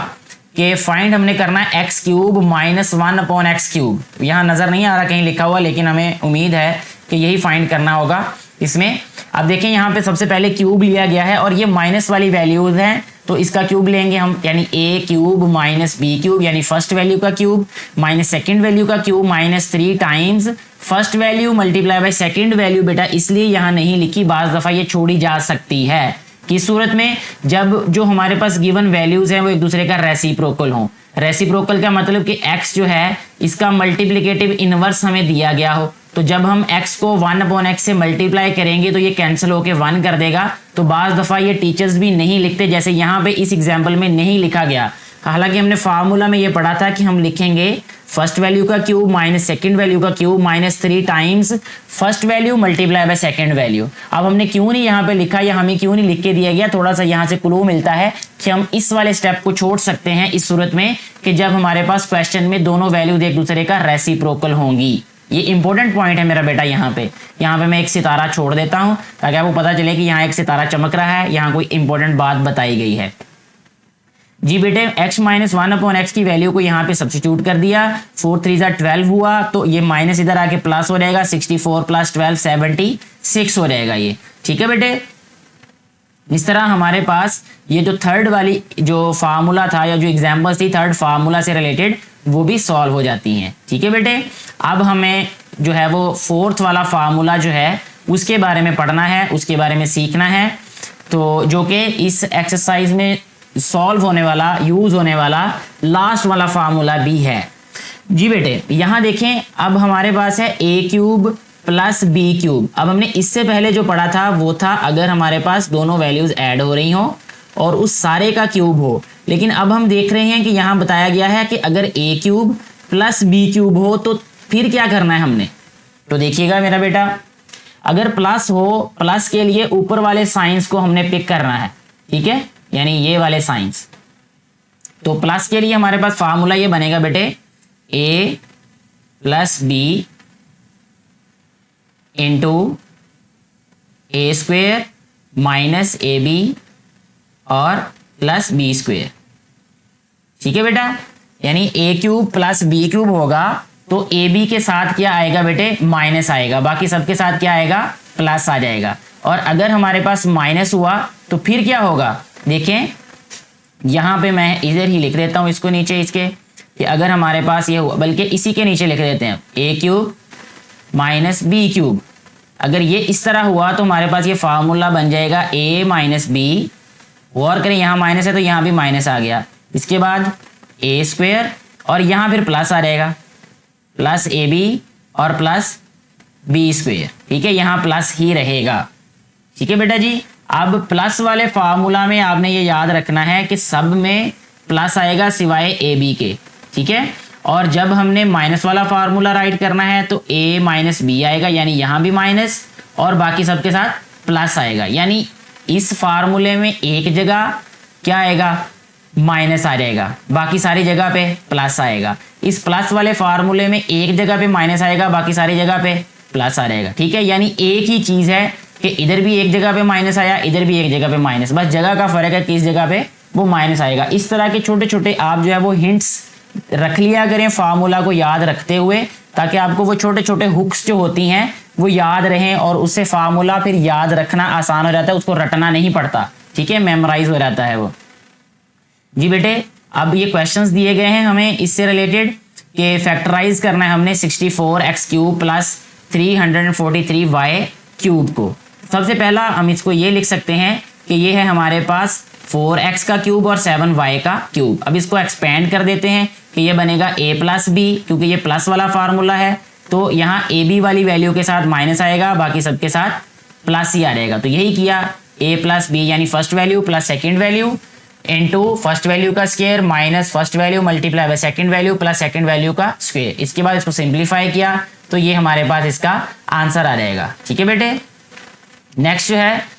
कि फाइंड हमने करना है x cube minus 1/x cube. यहाँ नज़र नहीं आ रहा कहीं लिखा हुआ, लेकिन हमें उम्मीद है कि यही फाइंड करना होगा इसमें। अब देखें यहाँ पे सबसे पहले क्यूब लिया गया है और ये माइनस वाली वैल्यूज हैं, तो इसका क्यूब लेंगे हम, यानी a cube minus b cube यानी फर्स्ट वैल्यू का क्यूब माइनस सेकंड वैल्यू का cube minus 3 times first value multiply by second value. बेटा इसलिए यहाँ नहीं लिखी, बाज़ दफ़ा ये छोड़ी जा सकती है किस सूरत में, जब जो हमारे पास गिवन वैल्यूज हैं वो एक दूसरे का रेसिप्रोकल हो। रेसिप्रोकल का मतलब कि x जो है इसका मल्टीप्लिकेटिव इनवर्स हमें दिया गया हो, तो जब हम x को 1/x से मल्टीप्लाई करेंगे तो ये कैंसिल होके 1 कर देगा। तो बाज़ दफ़ा ये टीचर्स भी नहीं लिखते, जैसे यहाँ पे इस एग्जाम्पल में नहीं लिखा गया। हालांकि हमने फार्मूला में ये पढ़ा था कि हम लिखेंगे फर्स्ट वैल्यू का क्यूब माइनस सेकंड वैल्यू का cube minus 3 times first value multiply by second value. अब हमने क्यों नहीं यहाँ पे लिखा या हमें क्यों नहीं लिख के दिया गया, थोड़ा सा यहाँ से क्लू मिलता है कि हम इस वाले स्टेप को छोड़ सकते हैं इस सूरत में कि जब हमारे पास क्वेश्चन में दोनों वैल्यूज एक दूसरे का रेसिप्रोकल होंगी। ये इंपॉर्टेंट पॉइंट है मेरा बेटा। यहाँ पे मैं एक सितारा छोड़ देता हूँ ताकि आपको पता चले कि यहाँ एक सितारा चमक रहा है, यहाँ कोई इंपॉर्टेंट बात बताई गई है जी बेटे। x माइनस 1/x की वैल्यू को यहाँ पे सब्सिट्यूट कर दिया, 4 3 12 हुआ, तो ये माइनस इधर आके प्लस हो जाएगा, 64 प्लस 12 76 हो जाएगा ये। ठीक है बेटे, इस तरह हमारे पास ये जो थर्ड वाली जो फार्मूला था या जो एग्जाम्पल्स थी थर्ड फार्मूला से रिलेटेड वो भी सॉल्व हो जाती हैं। ठीक है बेटे, अब हमें जो है वो फोर्थ वाला फार्मूला जो है उसके बारे में पढ़ना है, उसके बारे में सीखना है, तो जो कि इस एक्सरसाइज में सॉल्व होने वाला यूज होने वाला लास्ट वाला फार्मूला भी है जी बेटे। यहाँ देखें, अब हमारे पास है a क्यूब प्लस b क्यूब। अब हमने इससे पहले जो पढ़ा था वो था अगर हमारे पास दोनों वैल्यूज ऐड हो रही हो और उस सारे का क्यूब हो, लेकिन अब हम देख रहे हैं कि यहाँ बताया गया है कि अगर a क्यूब प्लस b क्यूब हो तो फिर क्या करना है हमने। तो देखिएगा मेरा बेटा, अगर प्लस हो, प्लस के लिए ऊपर वाले साइंस को हमने पिक करना है। ठीक है, यानी ये वाले साइंस। तो प्लस के लिए हमारे पास फार्मूला ये बनेगा बेटे, a plus B into A square minus A B और प्लस बी स्क्वेयर। ठीक है बेटा, यानी a क्यूब प्लस b क्यूब होगा तो ए बी के साथ क्या आएगा बेटे, माइनस आएगा, बाकी सबके साथ क्या आएगा, प्लस आ जाएगा। और अगर हमारे पास माइनस हुआ तो फिर क्या होगा, देखें यहाँ पे मैं इधर ही लिख देता हूँ इसको नीचे इसके, कि अगर हमारे पास ये हुआ, बल्कि इसी के नीचे लिख देते हैं a cube minus B cube. अगर ये इस तरह हुआ तो हमारे पास ये फार्मूला बन जाएगा a माइनस बी, और करें यहाँ माइनस है तो यहाँ भी माइनस आ गया, इसके बाद a स्क्वेयर और यहाँ फिर प्लस आ जाएगा, प्लस ए बी और प्लस बी स्क्वेयर। ठीक है, यहाँ प्लस ही रहेगा। ठीक है बेटा जी, अब प्लस वाले फार्मूला में आपने ये याद रखना है कि सब में प्लस आएगा सिवाय ए बी के। ठीक है। और जब हमने माइनस वाला फार्मूला राइट करना है तो a माइनस बी आएगा, यानी यहाँ भी माइनस और बाकी सबके साथ प्लस आएगा, यानी इस फार्मूले में एक जगह क्या आएगा, माइनस आ जाएगा, बाकी सारी जगह पे प्लस आएगा। इस प्लस वाले फार्मूले में एक जगह पे माइनस आएगा, बाकी सारी जगह पे प्लस आ जाएगा, ठीक है। यानी एक ही चीज है कि इधर भी एक जगह पे माइनस आया, इधर भी एक जगह पे माइनस, बस जगह का फर्क है किस जगह पे वो माइनस आएगा। इस तरह के छोटे छोटे आप जो है वो हिंट्स रख लिया करें फार्मूला को याद रखते हुए, ताकि आपको वो छोटे छोटे हुक्स जो होती हैं वो याद रहें और उससे फार्मूला फिर याद रखना आसान हो जाता है, उसको रटना नहीं पड़ता, ठीक है, मेमोराइज हो जाता है वो। जी बेटे, अब ये क्वेश्चंस दिए गए हैं हमें इससे रिलेटेड कि फैक्टराइज करना है हमने 64x cube plus 343y cube को। सबसे पहला हम इसको ये लिख सकते हैं कि ये है हमारे पास 4x का क्यूब और 7y का क्यूब। अब इसको एक्सपेंड कर देते हैं कि ये बनेगा a प्लस बी, क्योंकि ये प्लस वाला फार्मूला है तो यहाँ ए बी वाली वैल्यू के साथ माइनस आएगा, बाकी सबके साथ प्लस ही आ जाएगा। तो यही किया, a प्लस बी यानी first value plus second value into first value का square minus first value multiply by second value plus second value का स्क्वायर। इसके बाद इसको सिंप्लीफाई किया तो ये हमारे पास इसका आंसर आ जाएगा, ठीक है बेटे। नेक्स्ट जो है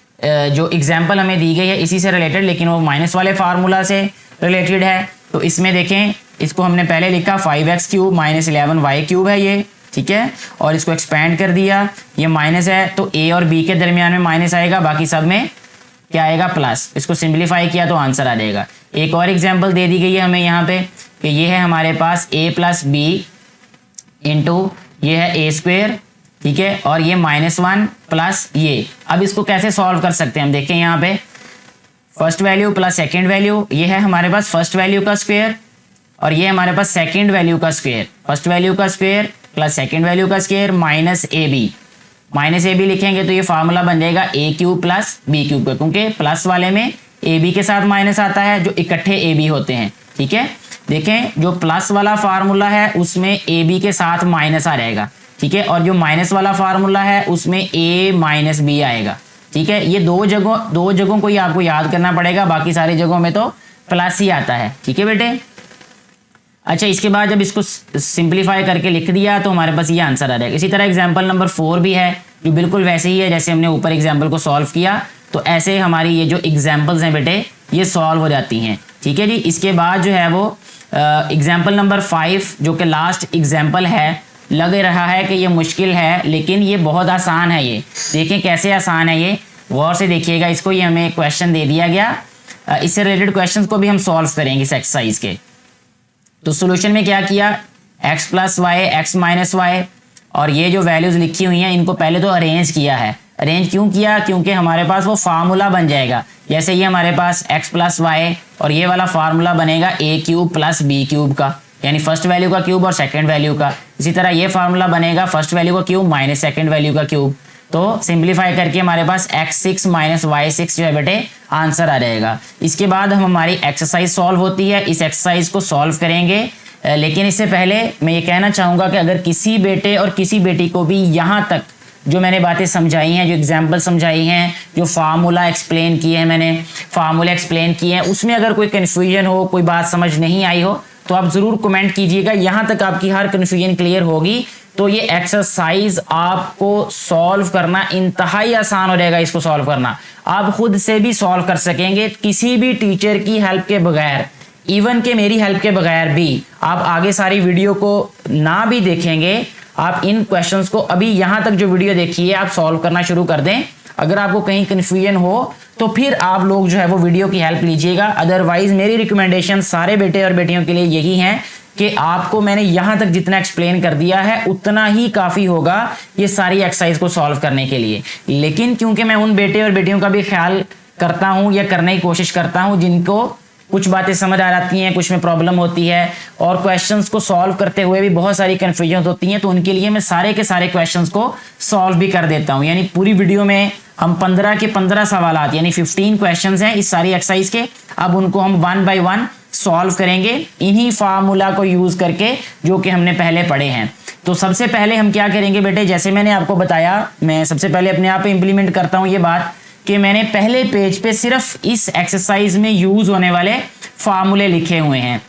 जो एग्जाम्पल हमें दी गई है इसी से रिलेटेड, लेकिन वो माइनस वाले फार्मूला से रिलेटेड है। तो इसमें देखें, इसको हमने पहले लिखा 5x cube minus 11y cube है ये, ठीक है, और इसको एक्सपेंड कर दिया, ये माइनस है तो a और b के दरमियान में माइनस आएगा, बाकी सब में क्या आएगा, प्लस। इसको सिंप्लीफाई किया तो आंसर आ जाएगा। एक और एग्जाम्पल दे दी गई है हमें यहाँ पे कि ये है हमारे पास a प्लस बी इंटू ये है a स्क्वेयर, ठीक है, और ये -1 प्लस ये। अब इसको कैसे सॉल्व कर सकते हैं हम देखें, यहाँ पे first value plus second value, ये है हमारे पास फर्स्ट वैल्यू का स्क्वेयर और ये हमारे पास सेकेंड वैल्यू का स्क्वेयर। फर्स्ट वैल्यू का स्क्वेयर प्लस सेकेंड वैल्यू का स्क्वेयर माइनस ए बी लिखेंगे तो ये फार्मूला बन जाएगा ए क्यूब प्लस बी क्यूब का, क्योंकि प्लस वाले में ए बी के साथ माइनस आता है जो इकट्ठे ए बी होते हैं, ठीक है। देखें, जो प्लस वाला फार्मूला है उसमें ए बी के साथ माइनस आ जाएगा, ठीक है, और जो माइनस वाला फार्मूला है उसमें a माइनस बी आएगा, ठीक है। ये दो जगहों को ही आपको याद करना पड़ेगा, बाकी सारी जगहों में तो प्लस ही आता है, ठीक है बेटे। अच्छा, इसके बाद जब इसको सिंप्लीफाई करके लिख दिया तो हमारे पास ये आंसर आ जाएगा। इसी तरह एग्जाम्पल नंबर 4 भी है जो बिल्कुल वैसे ही है जैसे हमने ऊपर एग्जाम्पल को सॉल्व किया, तो ऐसे हमारी ये जो एग्जाम्पल्स हैं बेटे ये सॉल्व हो जाती हैं, ठीक है जी। इसके बाद जो है वो एग्जाम्पल नंबर 5 जो कि लास्ट एग्जाम्पल है, लग रहा है कि ये मुश्किल है लेकिन ये बहुत आसान है। ये देखें कैसे आसान है, ये गौर से देखिएगा इसको। ये हमें क्वेश्चन दे दिया गया, इससे रिलेटेड क्वेश्चंस को भी हम सॉल्व करेंगे इस एक्सरसाइज के। तो सॉल्यूशन में क्या किया, x plus Y X minus Y, और ये जो वैल्यूज लिखी हुई हैं इनको पहले तो अरेंज किया है। अरेंज क्यों किया, क्योंकि हमारे पास वो फार्मूला बन जाएगा। जैसे ये हमारे पास x प्लस वाई और ये वाला फार्मूला बनेगा a cube plus B cube का, यानी फर्स्ट वैल्यू का क्यूब और सेकंड वैल्यू का। इसी तरह ये फार्मूला बनेगा फर्स्ट वैल्यू का क्यूब माइनस सेकंड वैल्यू का क्यूब। तो सिंप्लीफाई करके हमारे पास x6 माइनस y6 जो है बेटे आंसर आ जाएगा। इसके बाद हम हमारी एक्सरसाइज सॉल्व होती है, इस एक्सरसाइज को सॉल्व करेंगे। लेकिन इससे पहले मैं ये कहना चाहूँगा कि अगर किसी बेटे और किसी बेटी को भी यहाँ तक जो मैंने बातें समझाई हैं, जो एग्जाम्पल समझाई हैं, जो फार्मूला एक्सप्लेन किए हैं, मैंने फार्मूला एक्सप्लेन किए हैं, उसमें अगर कोई कन्फ्यूजन हो, कोई बात समझ नहीं आई हो तो आप ज़रूर कमेंट कीजिएगा। यहाँ तक आपकी हर कन्फ्यूजन क्लियर होगी तो ये एक्सरसाइज आपको सॉल्व करना इंतहाई आसान हो जाएगा। इसको सॉल्व करना आप खुद से भी सॉल्व कर सकेंगे, किसी भी टीचर की हेल्प के बगैर, इवन के मेरी हेल्प के बगैर भी। आप आगे सारी वीडियो को ना भी देखेंगे, आप इन क्वेश्चंस को अभी यहाँ तक जो वीडियो देखिए आप सॉल्व करना शुरू कर दें। अगर आपको कहीं कन्फ्यूजन हो तो फिर आप लोग जो है वो वीडियो की हेल्प लीजिएगा। अदरवाइज मेरी रिकमेंडेशन सारे बेटे और बेटियों के लिए यही है कि आपको मैंने यहाँ तक जितना एक्सप्लेन कर दिया है उतना ही काफ़ी होगा ये सारी एक्सरसाइज को सॉल्व करने के लिए। लेकिन क्योंकि मैं उन बेटे और बेटियों का भी ख्याल करता हूँ या करने की कोशिश करता हूँ जिनको कुछ बातें समझ आ जाती हैं, कुछ में प्रॉब्लम होती है और क्वेश्चंस को सॉल्व करते हुए भी बहुत सारी कन्फ्यूजन होती हैं, तो उनके लिए मैं सारे के सारे क्वेश्चंस को सॉल्व भी कर देता हूँ। यानी पूरी वीडियो में हम 15 के 15 सवाल यानी 15 क्वेश्चंस हैं इस सारी एक्सरसाइज के। अब उनको हम 1 बाय 1 सॉल्व करेंगे इन्हीं फार्मूला को यूज करके जो कि हमने पहले पढ़े हैं। तो सबसे पहले हम क्या करेंगे बेटे, जैसे मैंने आपको बताया, मैं सबसे पहले अपने आप पे इंप्लीमेंट करता हूँ ये बात कि मैंने पहले पेज पे सिर्फ इस एक्सरसाइज में यूज होने वाले फार्मूले लिखे हुए हैं।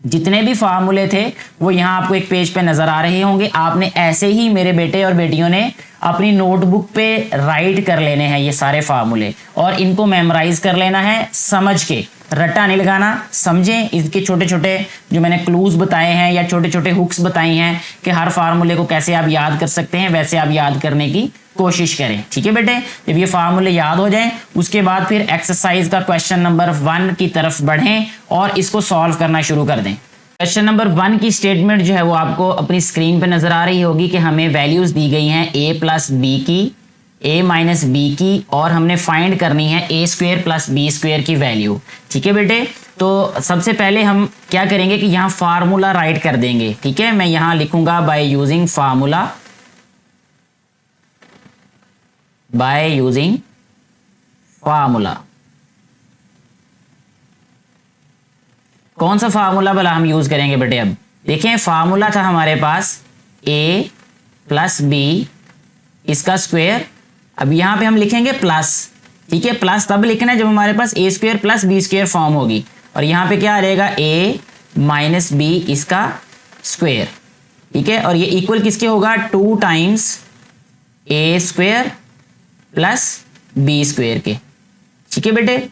जितने भी फार्मूले थे वो यहाँ आपको एक पेज पे नजर आ रहे होंगे। आपने ऐसे ही मेरे बेटे और बेटियों ने अपनी नोटबुक पे राइट कर लेने हैं ये सारे फार्मूले और इनको मेमोराइज कर लेना है समझ के, रट्टा नहीं लगाना। समझें इसके छोटे छोटे जो मैंने क्लूज बताए हैं या छोटे छोटे हुक्स बताई हैं कि हर फार्मूले को कैसे आप याद कर सकते हैं, वैसे आप याद करने की कोशिश करें। ठीक है बेटे, जब ये फार्मूले याद हो जाएं उसके बाद फिर एक्सरसाइज का क्वेश्चन नंबर 1 की तरफ बढ़ें और इसको सॉल्व करना शुरू कर दें। क्वेश्चन नंबर 1 की स्टेटमेंट जो है वो आपको अपनी स्क्रीन पे नजर आ रही होगी कि हमें वैल्यूज दी गई हैं a प्लस बी की, a माइनस बी की, और हमने फाइंड करनी है a square plus B square की वैल्यू। ठीक है बेटे, तो सबसे पहले हम क्या करेंगे कि यहाँ फार्मूला राइट कर देंगे। ठीक है, मैं यहाँ लिखूंगा by using formula, by using formula. कौन सा फार्मूला भला हम यूज करेंगे बेटे? अब देखें, फार्मूला था हमारे पास a प्लस बी इसका स्क्वायर। अब यहां पे हम लिखेंगे प्लस। ठीक है, प्लस तब लिखना है जब हमारे पास a square plus B square form होगी, और यहां पे क्या रहेगा a माइनस बी इसका स्क्वायर। ठीक है, और ये इक्वल किसके होगा? 2 times a square plus B square के। ठीक है बेटे,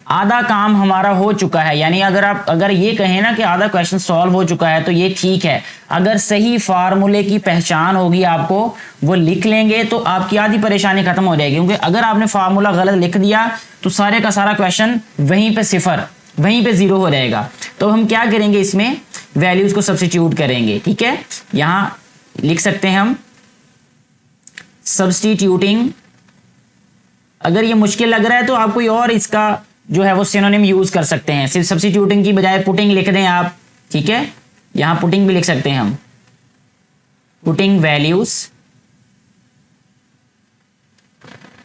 आधा काम हमारा हो चुका है। यानी अगर ये कहें ना कि आधा क्वेश्चन सॉल्व हो चुका है तो ये ठीक है। अगर सही फार्मूले की पहचान होगी आपको, वो लिख लेंगे तो आपकी आधी परेशानी खत्म हो जाएगी। क्योंकि अगर आपने फार्मूला गलत लिख दिया तो सारे का सारा क्वेश्चन वहीं पे सिफर, वहीं पे जीरो हो जाएगा। तो हम क्या करेंगे, इसमें वैल्यूज को सब्स्टिट्यूट करेंगे। ठीक है, यहां लिख सकते हैं हम सब्स्टिट्यूटिंग। अगर ये मुश्किल लग रहा है तो आप कोई और इसका जो है वो सिनोनिम यूज कर सकते हैं। सिर्फ सब्स्टिट्यूटिंग की बजाय पुटिंग लिख दें आप। ठीक है, यहां पुटिंग भी लिख सकते हैं हम, पुटिंग वैल्यूज,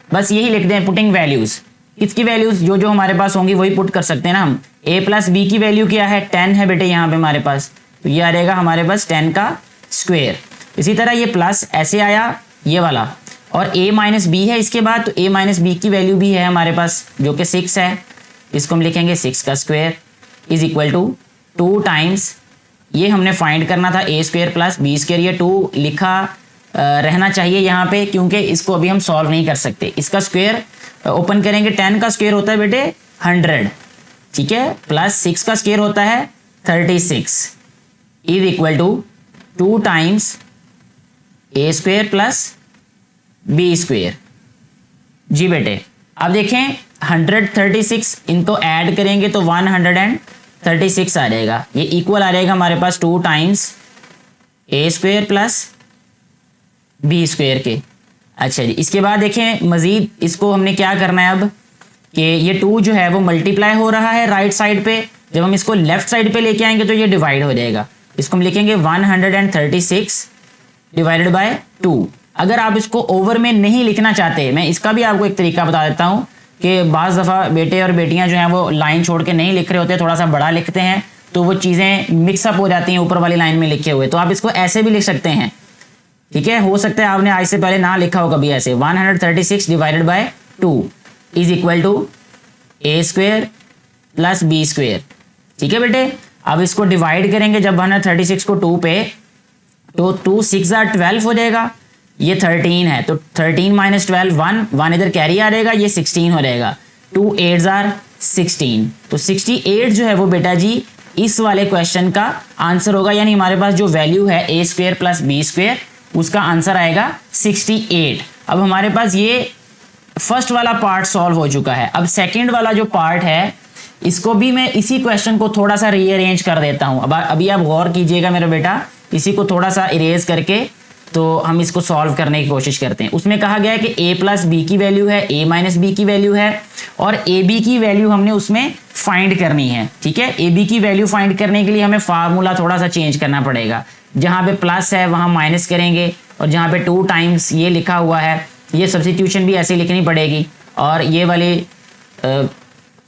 बस यही लिख दें पुटिंग वैल्यूज। इसकी वैल्यूज जो जो हमारे पास होंगी वही पुट कर सकते हैं ना हम। a प्लस बी की वैल्यू क्या है? 10 है बेटे यहाँ पे हमारे पास, तो ये आ रहेगा हमारे पास 10 का स्क्वायर। इसी तरह ये प्लस ऐसे आया ये वाला, और a माइनस बी है इसके बाद, तो a माइनस बी की वैल्यू भी है हमारे पास जो कि 6 है। इसको हम लिखेंगे 6 का square is equal to 2 times, ये हमने फाइंड करना था a square plus B square. ये 2 लिखा रहना चाहिए यहाँ पे, क्योंकि इसको अभी हम सॉल्व नहीं कर सकते। इसका स्क्वायर ओपन करेंगे, 10 का स्क्वायर होता है बेटे 100। ठीक है, प्लस 6 का स्क्वायर होता है 36 is equal to 2 times a square plus B square. जी बेटे, अब देखें 136 इनको ऐड करेंगे तो 136 आ जाएगा। ये इक्वल आ जाएगा हमारे पास 2 times a square plus B square के। अच्छा जी, इसके बाद देखें मजीद इसको हमने क्या करना है अब कि ये 2 जो है वो मल्टीप्लाई हो रहा है राइट साइड पे। जब हम इसको लेफ्ट साइड पे लेके आएंगे तो ये डिवाइड हो जाएगा। इसको हम लिखेंगे 136 डिवाइडेड बाय 2। अगर आप इसको ओवर में नहीं लिखना चाहते, मैं इसका भी आपको एक तरीका बता देता हूँ कि बाज़ दफ़ा बेटे और बेटियां जो हैं वो लाइन छोड़ के नहीं लिख रहे होते, थोड़ा सा बड़ा लिखते हैं तो वो चीज़ें मिक्सअप हो जाती हैं ऊपर वाली लाइन में लिखे हुए। तो आप इसको ऐसे भी लिख सकते हैं। ठीक है, हो सकता है आपने आज से पहले ना लिखा हो कभी ऐसे। 136 divided by 2 is equal to a square plus B square. ठीक है बेटे, अब इसको डिवाइड करेंगे जब 136 को 2 पे, तो 2 6 12 हो जाएगा। ये 13 है तो 13 माइनस 12 1 इधर कैरी आ जाएगा, ये 16 हो जाएगा। 2 8 16, तो 68 जो है वो बेटा जी इस वाले क्वेश्चन का आंसर होगा। यानी हमारे पास जो वैल्यू है a square plus B square, उसका आंसर आएगा 68। अब हमारे पास ये फर्स्ट वाला पार्ट सॉल्व हो चुका है। अब सेकंड वाला जो पार्ट है इसको भी मैं इसी क्वेश्चन को थोड़ा सा रीअरेंज कर देता हूं। अब अभी आप गौर कीजिएगा मेरा बेटा, इसी को थोड़ा सा इरेज करके तो हम इसको सॉल्व करने की कोशिश करते हैं। उसमें कहा गया है कि a प्लस बी की वैल्यू है, a माइनस बी की वैल्यू है, और ए बी की वैल्यू हमने उसमें फाइंड करनी है। ठीक है, ए बी की वैल्यू फाइंड करने के लिए हमें फार्मूला थोड़ा सा चेंज करना पड़ेगा। जहाँ पे प्लस है वहाँ माइनस करेंगे, और जहाँ पे 2 टाइम्स ये लिखा हुआ है ये सब्स्टिट्यूशन भी ऐसे लिखनी पड़ेगी। और ये वाली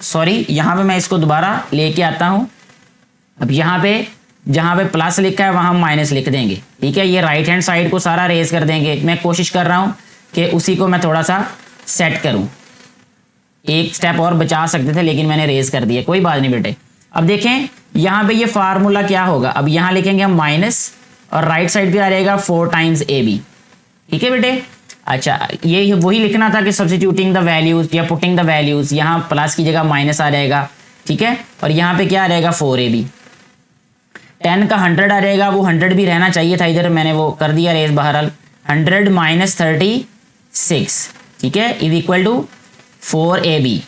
सॉरी, यहाँ पे मैं इसको दोबारा लेके आता हूँ। अब यहाँ पे जहाँ पे प्लस लिखा है वहाँ माइनस लिख देंगे। ठीक है, ये राइट हैंड साइड को सारा रेज कर देंगे। मैं कोशिश कर रहा हूँ कि उसी को मैं थोड़ा सा सेट करूँ। एक स्टेप और बचा सकते थे लेकिन मैंने रेज कर दिया, कोई बात नहीं बेटे। अब देखें यहाँ पे ये फार्मूला क्या होगा, अब यहाँ लिखेंगे हम माइनस और राइट साइड पे आ जाएगा 4 टाइम्स ए बी। ठीक है बेटे। अच्छा, ये वही लिखना था कि सब्स्टिट्यूटिंग द वैल्यूज या पुटिंग द वैल्यूज, यहाँ प्लस की जगह माइनस आ जाएगा। ठीक है, और यहाँ पे क्या आ जाएगा 4ab। 10 का 100 आ जाएगा, वो 100 भी रहना चाहिए था इधर, मैंने वो कर दिया रेस बहरहाल। 100 माइनस 36, ठीक है, इज इक्वल टू 4ab।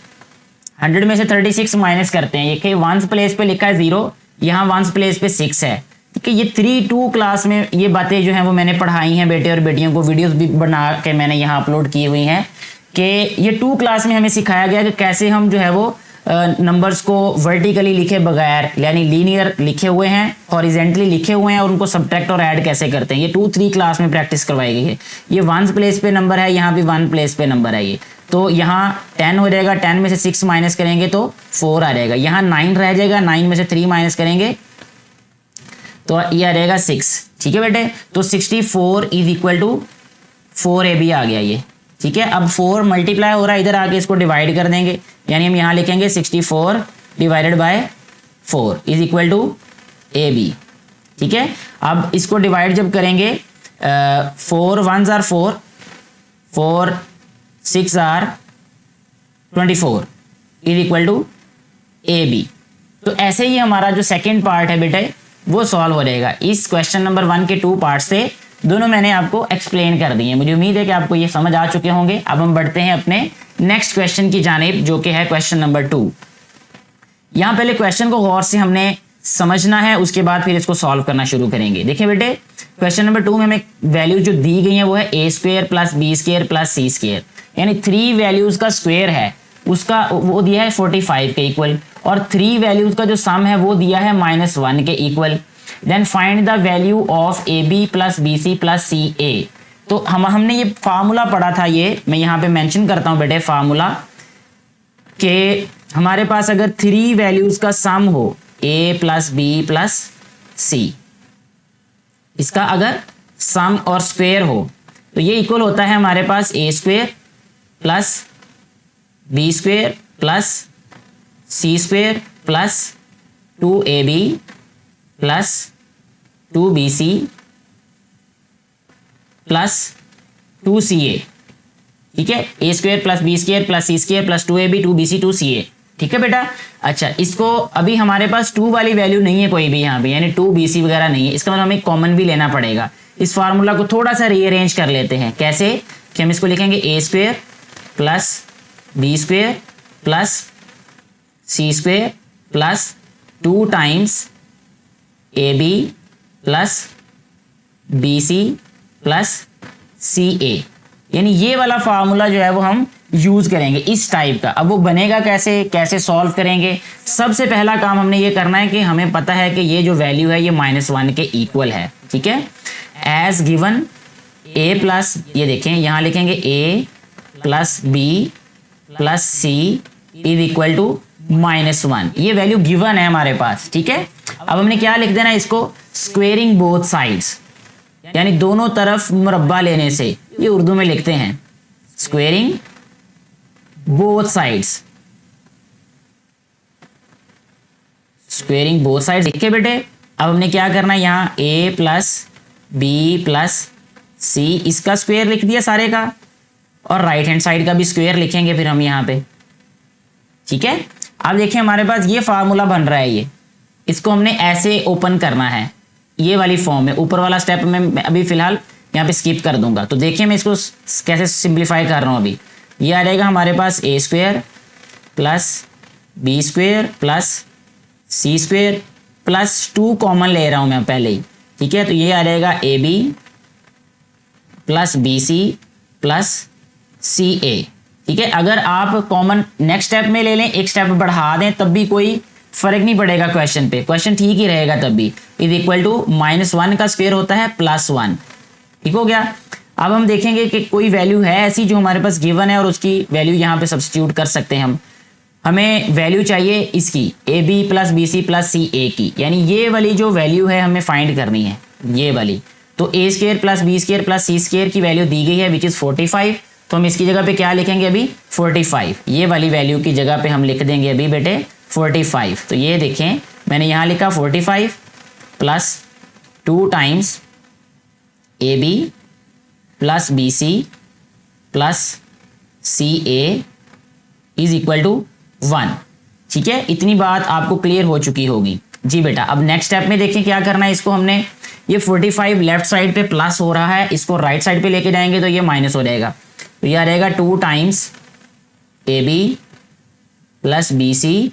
100 में से 36 माइनस करते हैं, ये वंस प्लेस पे लिखा है 0, यहाँ वंस प्लेस पे 6 है। ठीक है, ये 3-2 क्लास में ये बातें जो हैं वो मैंने पढ़ाई हैं बेटे और बेटियों को, वीडियोस भी बना के मैंने यहाँ अपलोड की हुई हैं कि ये 2 क्लास में हमें सिखाया गया कि कैसे हम जो है वो नंबर्स को वर्टिकली लिखे बगैर, यानी लीनियर लिखे हुए हैं, हॉरिजेंटली लिखे हुए हैं, और उनको सब्ट्रैक्ट और ऐड कैसे करते हैं, ये 2-3 क्लास में प्रैक्टिस करवाई गई है। ये वंस प्लेस पे नंबर है, यहाँ भी 1 प्लेस पे नंबर है ये, तो यहाँ 10 हो जाएगा, 10 में से 6 माइनस करेंगे तो 4 आ जाएगा, यहाँ 9 रह जाएगा, 9 में से 3 माइनस करेंगे तो ये आ जाएगा 6। ठीक है बेटे, तो 64 इज इक्वल टू 4ab आ गया ये। ठीक है, अब 4 मल्टीप्लाई हो रहा है, इधर आके इसको डिवाइड कर देंगे, यानी हम यहाँ लिखेंगे 64 divided by 4 is equal to ab। ठीक है, अब इसको डिवाइड जब करेंगे 4 1s are 4, 4 6 are 24 is equal to ab। तो ऐसे ही हमारा जो सेकेंड पार्ट है बेटे वो सॉल्व हो जाएगा। इस क्वेश्चन नंबर 1 के 2 पार्ट से दोनों मैंने आपको एक्सप्लेन कर दिए। मुझे उम्मीद है कि आपको ये समझ आ चुके होंगे। अब हम बढ़ते हैं अपने नेक्स्ट क्वेश्चन की जानिब, जो कि है क्वेश्चन नंबर 2। यहाँ पहले क्वेश्चन को गौर से हमने समझना है, उसके बाद फिर इसको सॉल्व करना शुरू करेंगे। देखिए बेटे, क्वेश्चन नंबर 2 में हमें वैल्यूज जो दी गई है वो है a square plus B square plus C square, यानी 3 वैल्यूज का स्क्वायर है, उसका वो दिया है 45 के इक्वल, और 3 वैल्यूज का जो सम है वो दिया है -1 के equal. Then find the value of A B plus B C plus C A. तो हमने ये फार्मूला पढ़ा था, ये मैं यहाँ पे मेंशन करता हूँ बेटे फार्मूला, कि हमारे पास अगर 3 वैल्यूज का सम हो a प्लस बी प्लस सी, इसका अगर सम और स्क्वायर हो तो ये इक्वल होता है हमारे पास a square plus B square plus C square plus 2ab plus 2bc plus 2ca। ठीक है, a square plus B square plus C square plus 2ab 2bc 2ca। ठीक है बेटा। अच्छा, इसको अभी हमारे पास 2 वाली वैल्यू नहीं है कोई भी यहाँ पे, यानी 2bc वगैरह नहीं है, इसका मतलब हमें कॉमन भी लेना पड़ेगा। इस फार्मूला को थोड़ा सा रीअरेंज कर लेते हैं। कैसे कि हम इसको लिखेंगे a square plus B square plus C square plus 2 times ab plus bc plus ca, यानी ये वाला फार्मूला जो है वो हम यूज करेंगे इस टाइप का। अब वो बनेगा कैसे, कैसे सॉल्व करेंगे? सबसे पहला काम हमने ये करना है कि हमें पता है कि ये जो वैल्यू है ये -1 के इक्वल है। ठीक है, एज गिवन a प्लस, ये देखें यहाँ लिखेंगे a plus B plus C is equal to -1, ये वैल्यू गिवन है हमारे पास। ठीक है, अब हमने क्या लिख देना इसको, स्क्वेयरिंग बोथ साइड्स, यानी दोनों तरफ मुरब्बा लेने से, ये उर्दू में लिखते हैं squaring both sides, squaring both sides. देखिए बेटे, अब हमने क्या करना है, यहाँ a प्लस बी प्लस सी, इसका स्क्वायर लिख दिया सारे का, और राइट हैंड साइड का भी स्क्वायर लिखेंगे फिर हम यहाँ पे। ठीक है, अब देखिए हमारे पास ये फार्मूला बन रहा है, ये इसको हमने ऐसे ओपन करना है, ये वाली फॉर्म में। ऊपर वाला स्टेप में अभी फिलहाल यहाँ पे स्किप कर दूंगा। तो देखिए मैं इसको कैसे सिंप्लीफाई कर रहा हूँ। अभी ये आ जाएगा हमारे पास a square plus B square plus C square plus 2 common ले रहा हूँ मैं पहले ही। ठीक है, तो ये आ जाएगा ab plus bc plus ca। ठीक है, अगर आप कॉमन नेक्स्ट स्टेप में ले लें, एक स्टेप बढ़ा दें, तब भी कोई फर्क नहीं पड़ेगा क्वेश्चन पे, क्वेश्चन ठीक ही रहेगा तब भी। इज इक्वल टू -1 का स्क्वायर होता है +1। ठीक हो गया। अब हम देखेंगे कि कोई वैल्यू है ऐसी जो हमारे पास गिवन है और उसकी वैल्यू यहाँ पे सब्स्टिट्यूट कर सकते हैं हम। हमें वैल्यू चाहिए इसकी A B plus B C plus C A की, यानी ये वाली जो वैल्यू है हमें फाइंड करनी है, ये वाली। तो a square plus B square plus C square की वैल्यू दी गई है विच इज़ 45, तो हम इसकी जगह पे क्या लिखेंगे अभी 45, ये वाली वैल्यू की जगह पे हम लिख देंगे अभी बेटे 45। तो ये देखें मैंने यहाँ लिखा 45 plus 2 times AB plus BC plus CA is equal to 1। ठीक है, इतनी बात आपको क्लियर हो चुकी होगी। जी बेटा, अब नेक्स्ट स्टेप में देखें क्या करना है इसको हमने। ये 45 लेफ्ट साइड पे प्लस हो रहा है, इसको राइट साइड पे लेके जाएंगे तो ये माइनस हो जाएगा। तो यह रहेगा 2 times AB plus BC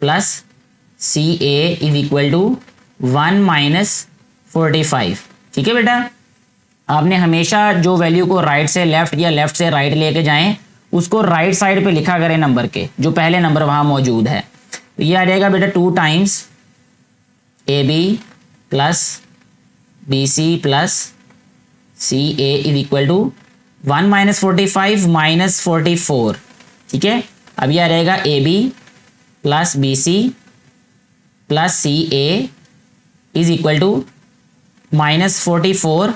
plus CA is equal to 1 minus 45। ठीक है बेटा, आपने हमेशा जो वैल्यू को राइट से लेफ्ट या लेफ्ट से राइट लेके जाएं उसको राइट साइड पे लिखा करें नंबर के, जो पहले नंबर वहां मौजूद है। तो ये आ जाएगा बेटा 2 times AB plus BC plus CA is equal to 1 minus 45 minus 44। ठीक है, अब यह आ जाएगा AB plus BC plus CA is equal to minus 44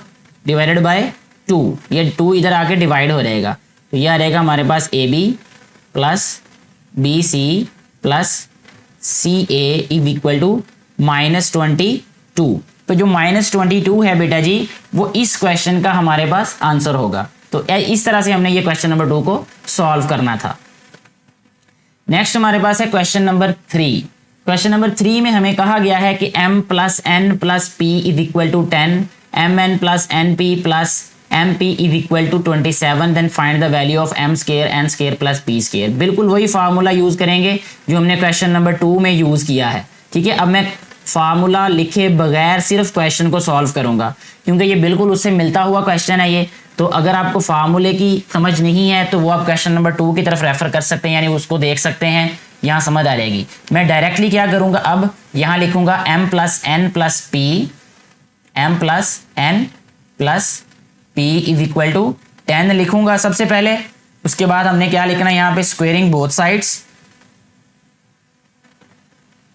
divided by 2। ये 2 इधर आके डिवाइड हो जाएगा, तो यह आ जाएगा हमारे पास AB plus BC plus CA is equal to minus 22। तो जो माइनस 22 है बेटा जी, वो इस क्वेश्चन का हमारे पास आंसर होगा। तो इस तरह से हमने ये क्वेश्चन नंबर 2 को सॉल्व करना था। नेक्स्ट हमारे पास है क्वेश्चन नंबर 3। क्वेश्चन नंबर 3 में हमें कहा गया है कि m plus n plus p is equal to 10, mn plus np plus mp is equal to 27, then find the value of m square n square plus p square. बिल्कुल वही formula use करेंगे जो हमने क्वेश्चन नंबर 2 में use किया है। ठीक है, अब मैं फार्मूला लिखे बगैर सिर्फ क्वेश्चन को सॉल्व करूंगा, क्योंकि ये बिल्कुल उससे मिलता हुआ क्वेश्चन है ये। तो अगर आपको फार्मूले की समझ नहीं है तो वो आप क्वेश्चन नंबर 2 की तरफ रेफर कर सकते हैं, यानी उसको देख सकते हैं, यहाँ समझ आ जाएगी। मैं डायरेक्टली क्या करूंगा, अब यहाँ लिखूंगा m plus n plus p, m plus n plus p is equal to 10 लिखूंगा सबसे पहले। उसके बाद हमने क्या लिखना है यहाँ पे, स्क्वेयरिंग बोथ साइड्स,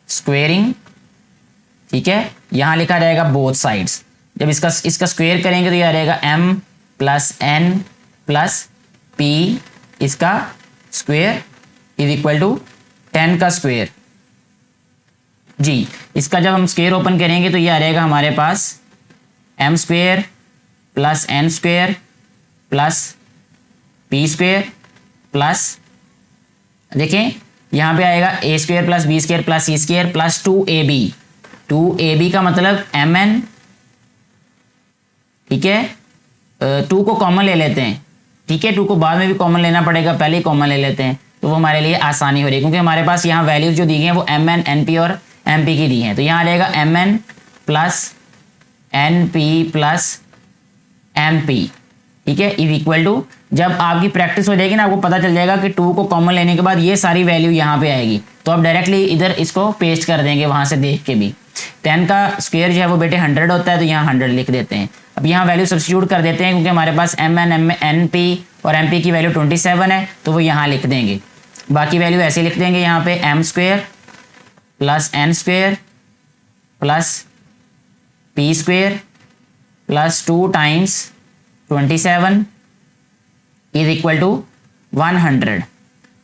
स्क्वेयरिंग। ठीक है, यहां लिखा रहेगा बोथ साइड्स। जब इसका स्क्वेयर करेंगे तो यह रहेगा m plus n plus p इसका स्क्वेयर इज इक्वल टू 10 का स्क्वेयर। जी, इसका जब हम स्क्वेयर ओपन करेंगे तो यह रहेगा हमारे पास m square plus n square plus p square plus, देखें यहाँ पे आएगा a square plus b square plus c square plus 2ab। 2ab का मतलब mn। ठीक है, 2 को कॉमन ले लेते हैं। ठीक है, 2 को बाद में भी कॉमन लेना पड़ेगा, पहले ही कॉमन ले लेते हैं तो वो हमारे लिए आसानी हो रही है, क्योंकि हमारे पास यहाँ वैल्यूज जो दी गई हैं वो mn np और mp की दी हैं। तो यहाँ रहेगा mn plus np plus mp। ठीक है, इज इक्वल टू, जब आपकी प्रैक्टिस हो जाएगी ना आपको पता चल जाएगा कि 2 को कॉमन लेने के बाद ये सारी वैल्यू यहाँ पे आएगी, तो आप डायरेक्टली इधर इसको पेस्ट कर देंगे वहां से देख के भी। 10 का स्क्वायर जो है वो बेटे 100 होता है, तो यहाँ 100 लिख देते हैं। अब यहाँ वैल्यू सब्स्टिट्यूट कर देते हैं, क्योंकि हमारे पास mn np और mp की वैल्यू 27 है, तो वो यहाँ लिख देंगे। बाकी वैल्यू ऐसे लिख देंगे यहाँ पे, m square plus n square plus p square plus 2 times 27 is equal to 100।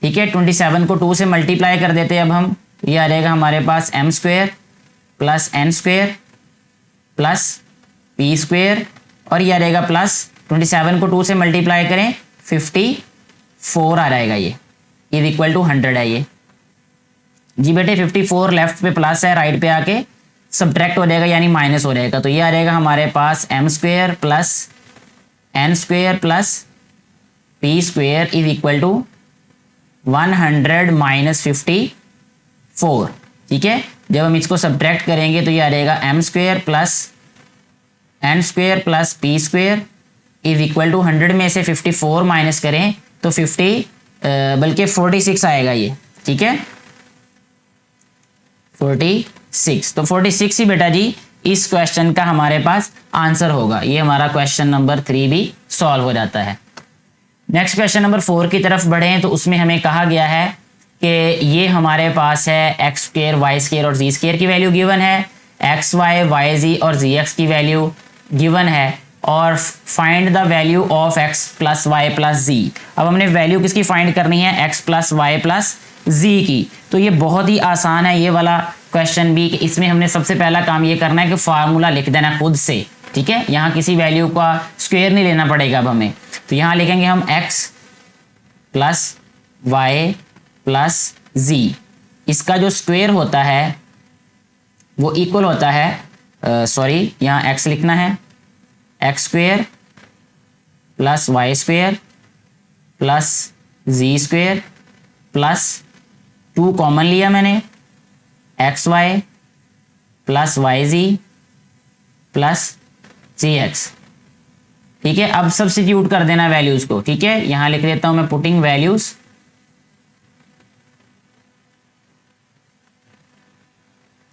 ठीक है, 27 को 2 से मल्टीप्लाई कर देते हैं अब हम, ये आ जाएगा हमारे पास m square plus n square plus p square, और ये आ जाएगा प्लस 27 को 2 से मल्टीप्लाई करें 54 आ जाएगा, ये इज इक्वल टू 100 है ये। जी बेटे, 54 लेफ्ट पे प्लस है, राइट पे आके सब्ट्रैक्ट हो जाएगा यानी माइनस हो जाएगा। तो ये आ जाएगा हमारे पास m square plus n square plus p square is equal to 100 minus 54। ठीक है, जब हम इसको सब्ट्रैक्ट करेंगे तो ये आ जाएगा m square plus n square plus p square is equal to 100 में से 54 माइनस करें तो 46 आएगा ये। ठीक है, 46, तो 46 ही बेटा जी इस क्वेश्चन का हमारे पास आंसर होगा। ये हमारा क्वेश्चन नंबर 3 भी सॉल्व हो जाता है। नेक्स्ट क्वेश्चन नंबर 4 की तरफ बढ़े तो उसमें हमें कहा गया है कि ये हमारे पास है एक्स स्क्वायर वाई स्क्वायर और जी स्क्वायर की वैल्यू गिवन है, एक्स वाई वाई जी और जी एक्स की वैल्यू गिवन है, और find the value of X plus Y plus Z. अब हमने वैल्यू किसकी फाइंड करनी है, X plus Y plus Z की। तो ये बहुत ही आसान है, ये वाला क्वेश्चन बी, इसमें हमने सबसे पहला काम ये करना है कि फार्मूला लिख देना खुद से, ठीक है। यहाँ किसी वैल्यू का स्क्वायर नहीं लेना पड़ेगा अब हमें, तो यहाँ लिखेंगे हम x प्लस वाई प्लस जी, इसका जो स्क्वायर होता है वो इक्वल होता है, सॉरी यहाँ x लिखना है, X square plus Y square plus जी स्क्वायर प्लस 2 कॉमन लिया मैंने, एक्स वाई प्लस वाई जी प्लस जी एक्स, ठीक है। अब सब्स्टिट्यूट कर देना वैल्यूज को, ठीक है। यहां लिख देता हूं मैं पुटिंग वैल्यूज,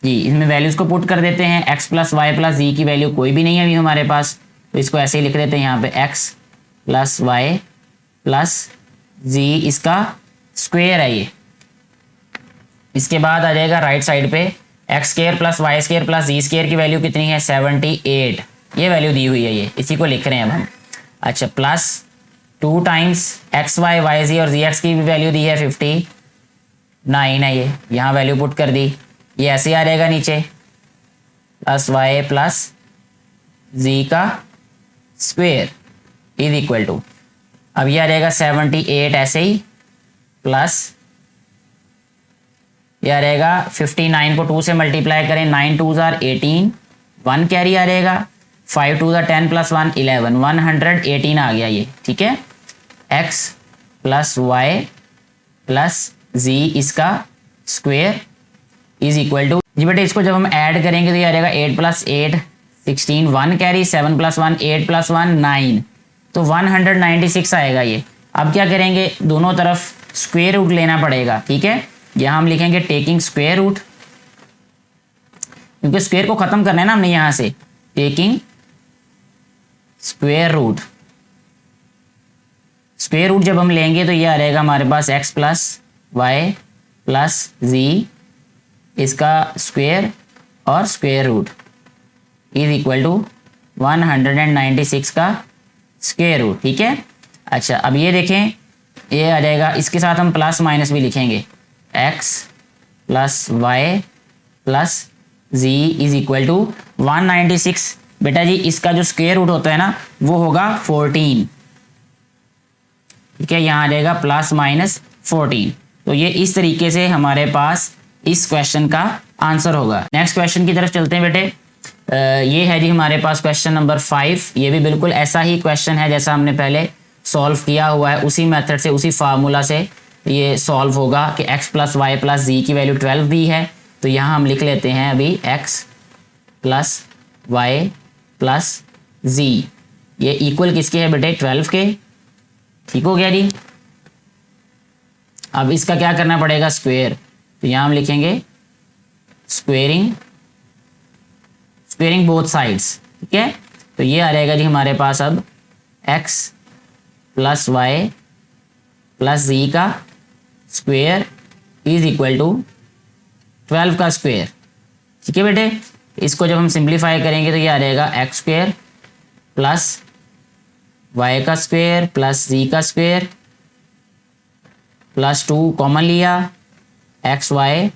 जी इसमें वैल्यूज को पुट कर देते हैं। x plus Y plus Z की वैल्यू कोई भी नहीं है अभी हमारे पास, तो इसको ऐसे ही लिख देते हैं यहाँ पे x प्लस वाई प्लस जी, इसका स्क्वायर है ये। इसके बाद आ जाएगा राइट साइड पे x square plus Y square plus जी स्क्वायर की वैल्यू कितनी है 78, ये वैल्यू दी हुई है, ये इसी को लिख रहे हैं अब हम। अच्छा plus 2 times x Y Y जी और जी एक्स की भी वैल्यू दी है 59 है, ये यहाँ वैल्यू पुट कर दी, ये ऐसे आ जाएगा नीचे प्लस वाई प्लस जी का स्क्वायर इज इक्वल टू, अब ये आ जाएगा 78 ऐसे ही, प्लस ये आ जाएगा 59 को 2 से मल्टीप्लाई करें, 9 2 जार 18, 1 कैरी आ जाएगा, 5 2 जार 10 प्लस 1 11, 118 आ गया ये, ठीक है। x प्लस वाई प्लस जी इसका स्क्वायर इज इक्वल टू, जी बेटे इसको जब हम ऐड करेंगे तो ये आ जाएगा 8 प्लस 8 16, 1 कैरी, 7 प्लस 1 8 प्लस 1 9, तो 196 आएगा ये। अब क्या करेंगे, दोनों तरफ स्क्वायर रूट लेना पड़ेगा, ठीक है। यहाँ हम लिखेंगे टेकिंग स्क्वायर रूट, क्योंकि स्क्वायर को खत्म करना है ना हमने, यहाँ से taking square root, square root जब हम लेंगे तो ये आ जाएगा हमारे पास x प्लस वाई प्लस जी, इसका स्क्वायर और square root is equal to 196 का स्क्वायर रूट, ठीक है। अच्छा अब ये देखें, ये आ जाएगा, इसके साथ हम प्लस माइनस भी लिखेंगे, x plus Y plus Z is equal to 196, बेटा जी इसका जो स्क्वायर रूट होता है ना वो होगा 14, ठीक है। यहाँ आ जाएगा प्लस माइनस 14, तो ये इस तरीके से हमारे पास इस क्वेश्चन का आंसर होगा। नेक्स्ट क्वेश्चन की तरफ चलते हैं बेटे, ये है जी हमारे पास क्वेश्चन नंबर 5, ये भी बिल्कुल ऐसा ही क्वेश्चन है जैसा हमने पहले सॉल्व किया हुआ है, उसी मेथड से उसी फार्मूला से ये सॉल्व होगा कि x plus Y plus Z की वैल्यू 12 दी है, तो यहाँ हम लिख लेते हैं अभी x प्लस वाई प्लस जी, ये इक्वल किसके है बेटे 12 के, ठीक हो गया जी। अब इसका क्या करना पड़ेगा स्क्वायर, तो यहाँ हम लिखेंगे स्क्वेयरिंग बोथ साइड्स, ठीक है। तो ये आ जाएगा जी हमारे पास अब x plus Y plus Z का स्क्वेयर इज इक्वल टू 12 का स्क्वेयर, ठीक है बेटे। इसको जब हम सिंप्लीफाई करेंगे तो ये आ जाएगा एक्स स्क्वेयर प्लस वाई का स्क्वेयर प्लस जी का स्क्वेयर प्लस 2 कॉमन लिया, X Y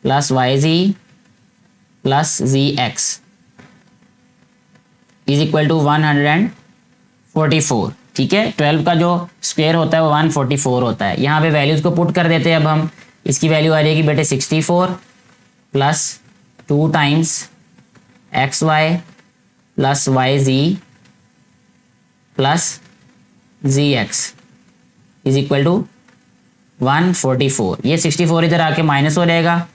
plus Y ji plus ji x is equal to 144, ठीक है। 12 का जो स्क्वायर होता है वो 144 होता है। यहाँ पे वैल्यूज को पुट कर देते हैं अब हम, इसकी वैल्यू आ जाएगी बेटे 64 plus 2 times x Y plus Y ji plus ji x is equal to 144, ये 64 इधर आके माइनस हो जाएगा,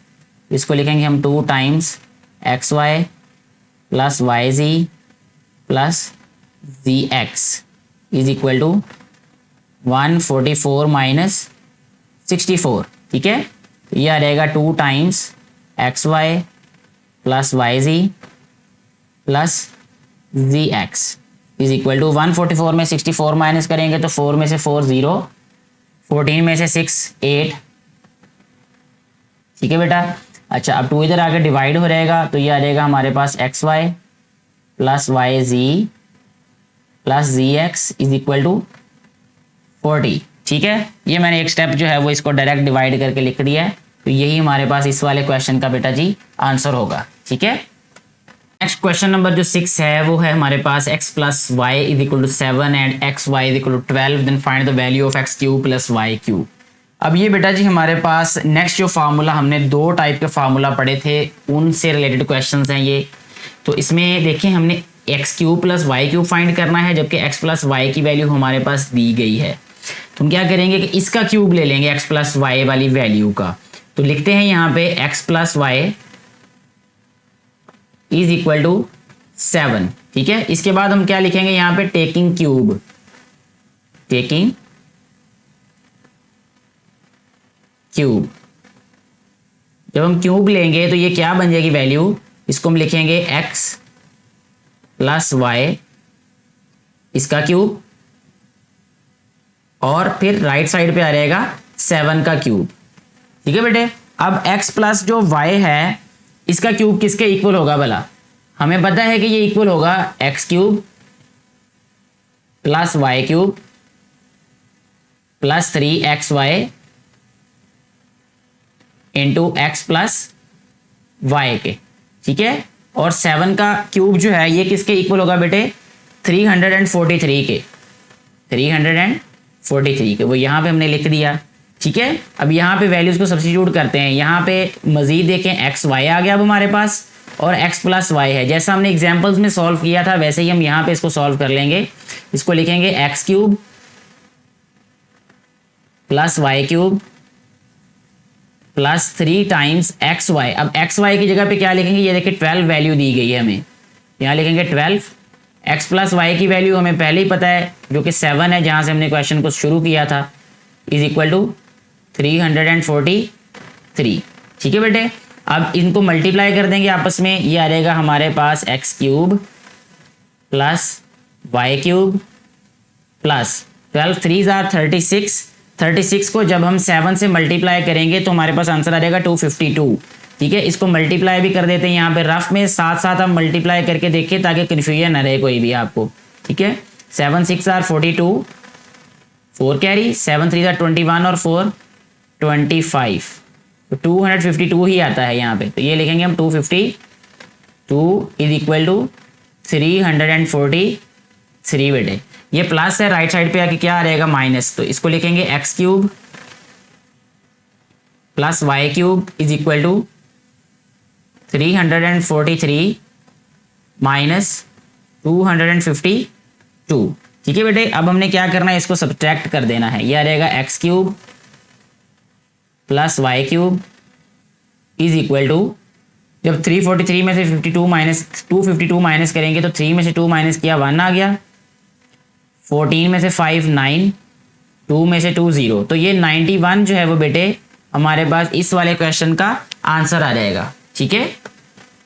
इसको लिखेंगे हम 2 times x Y plus Y ji plus ji x is equal to 144 minus 64, ठीक है। तो ये आ जाएगा 2 times x Y plus Y ji plus ji x is equal to 144 में 64 माइनस करेंगे तो 4 में से 4 0, 14 में से 6 8, ठीक है बेटा। अच्छा अब 2 इधर आके डिवाइड हो जाएगा तो ये आ जाएगा हमारे पास x Y plus Y ji plus ji x is equal to 40, ठीक है। ये मैंने एक स्टेप जो है वो इसको डायरेक्ट डिवाइड करके लिख दिया है, तो यही हमारे पास इस वाले क्वेश्चन का बेटा जी आंसर होगा। ठीक है, नेक्स्ट क्वेश्चन नंबर जो 6 है वो है हमारे पास x plus Y is equal to 7 and X Y is equal to 12, then find the value of X cube plus Y cube. अब ये बेटा जी हमारे पास नेक्स्ट जो फार्मूला, हमने दो टाइप के फार्मूला पढ़े थे, उनसे रिलेटेड क्वेश्चंस हैं ये। तो इसमें देखें हमने X cube plus Y cube find करना है, जबकि एक्स प्लस वाई की वैल्यू हमारे पास दी गई है। तो हम क्या करेंगे कि इसका क्यूब ले लेंगे एक्स प्लस वाई वाली वैल्यू का। तो लिखते हैं यहाँ पे X plus Y is equal to 7। ठीक है, इसके बाद हम क्या लिखेंगे यहाँ पे, टेकिंग क्यूब, टेकिंग क्यूब। जब हम क्यूब लेंगे तो ये क्या बन जाएगी वैल्यू, इसको हम लिखेंगे x प्लस वाई इसका क्यूब, और फिर राइट साइड पे आ जाएगा 7 का क्यूब। ठीक है बेटे, अब x प्लस जो y है इसका क्यूब किसके इक्वल होगा भला, हमें पता है कि ये इक्वल होगा x cube plus Y cube plus 3xy into X plus Y के। ठीक है, और 7 का क्यूब जो है ये किसके इक्वल होगा बेटे, 343 के, 343 के, वो यहाँ पे हमने लिख दिया। ठीक है, अब यहाँ पे वैल्यूज को सब्स्टिट्यूट करते हैं। यहाँ पे मजीद देखें एक्स वाई आ गया अब हमारे पास, और एक्स प्लस वाई है। जैसा हमने एग्जाम्पल्स में सॉल्व किया था वैसे ही हम यहाँ पे इसको सॉल्व कर लेंगे। इसको लिखेंगे X cube plus Y cube plus 3 times x Y. अब एक्स वाई की जगह पे क्या लिखेंगे, ये देखिए 12 वैल्यू दी गई है हमें, यहाँ लिखेंगे 12। एक्स प्लस वाई की वैल्यू हमें पहले ही पता है जो कि 7 है, जहाँ से हमने क्वेश्चन को शुरू किया था, इज इक्वल टू 343। ठीक है बेटे, अब इनको मल्टीप्लाई कर देंगे आपस में, ये आ जाएगा हमारे पास x cube plus Y cube plus 12 3 जार 36 को जब हम 7 से मल्टीप्लाई करेंगे तो हमारे पास आंसर आ जाएगा 252। ठीक है, इसको मल्टीप्लाई भी कर देते हैं यहाँ पे रफ में, साथ साथ हम मल्टीप्लाई करके देखिए ताकि कन्फ्यूजन ना रहे कोई भी आपको। ठीक है, 7 6 आर 42, 4 कैरी, 7 3 आर 21 और 4 25, तो 252 ही आता है यहाँ पे। तो ये लिखेंगे हम 252 इज इक्वल टू 343 बेटे। ये प्लस है, राइट साइड पे आके क्या आ रहेगा माइनस, तो इसको लिखेंगे X cube plus Y cube is equal to 343 minus 252। ठीक है बेटे, अब हमने क्या करना है, इसको सब्ट्रैक्ट कर देना है। यह आ रहेगा X cube plus Y cube is equal to, जब 343 में से 252 माइनस करेंगे तो 3 में से 2 माइनस किया 1 आ गया, 14 में से 5 9, 2 में से 2 0, तो ये 91 जो है वो बेटे हमारे पास इस वाले क्वेश्चन का आंसर आ जाएगा। ठीक है,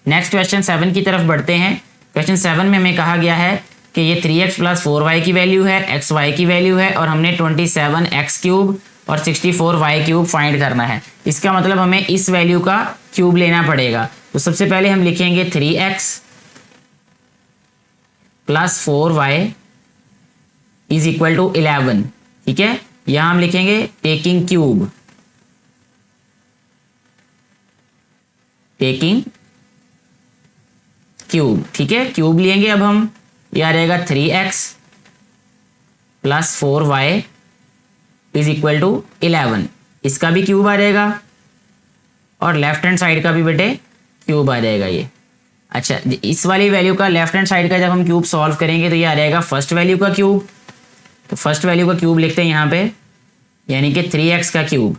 नेक्स्ट क्वेश्चन 7 की तरफ बढ़ते हैं। क्वेश्चन 7 में हमें कहा गया है कि ये 3x प्लस 4y की वैल्यू है, xy की वैल्यू है, और हमने 27x क्यूब और 64y क्यूब फाइंड करना है। इसका मतलब हमें इस वैल्यू का क्यूब लेना पड़ेगा। तो सबसे पहले हम लिखेंगे 3x plus 4y is equal to 11। ठीक है, यहां हम लिखेंगे टेकिंग क्यूब, टेकिंग क्यूब। ठीक है, क्यूब लेंगे अब हम, यह आ रहेगा 3x plus 4y is equal to 11, इसका भी क्यूब आ जाएगा और लेफ्ट हैंड साइड का भी बेटे क्यूब आ जाएगा ये। अच्छा, इस वाली वैल्यू का लेफ्ट हैंड साइड का जब हम क्यूब सॉल्व करेंगे तो ये आ जाएगा फर्स्ट वैल्यू का क्यूब। तो फर्स्ट वैल्यू का क्यूब लिखते हैं यहाँ पे, यानी कि 3x का क्यूब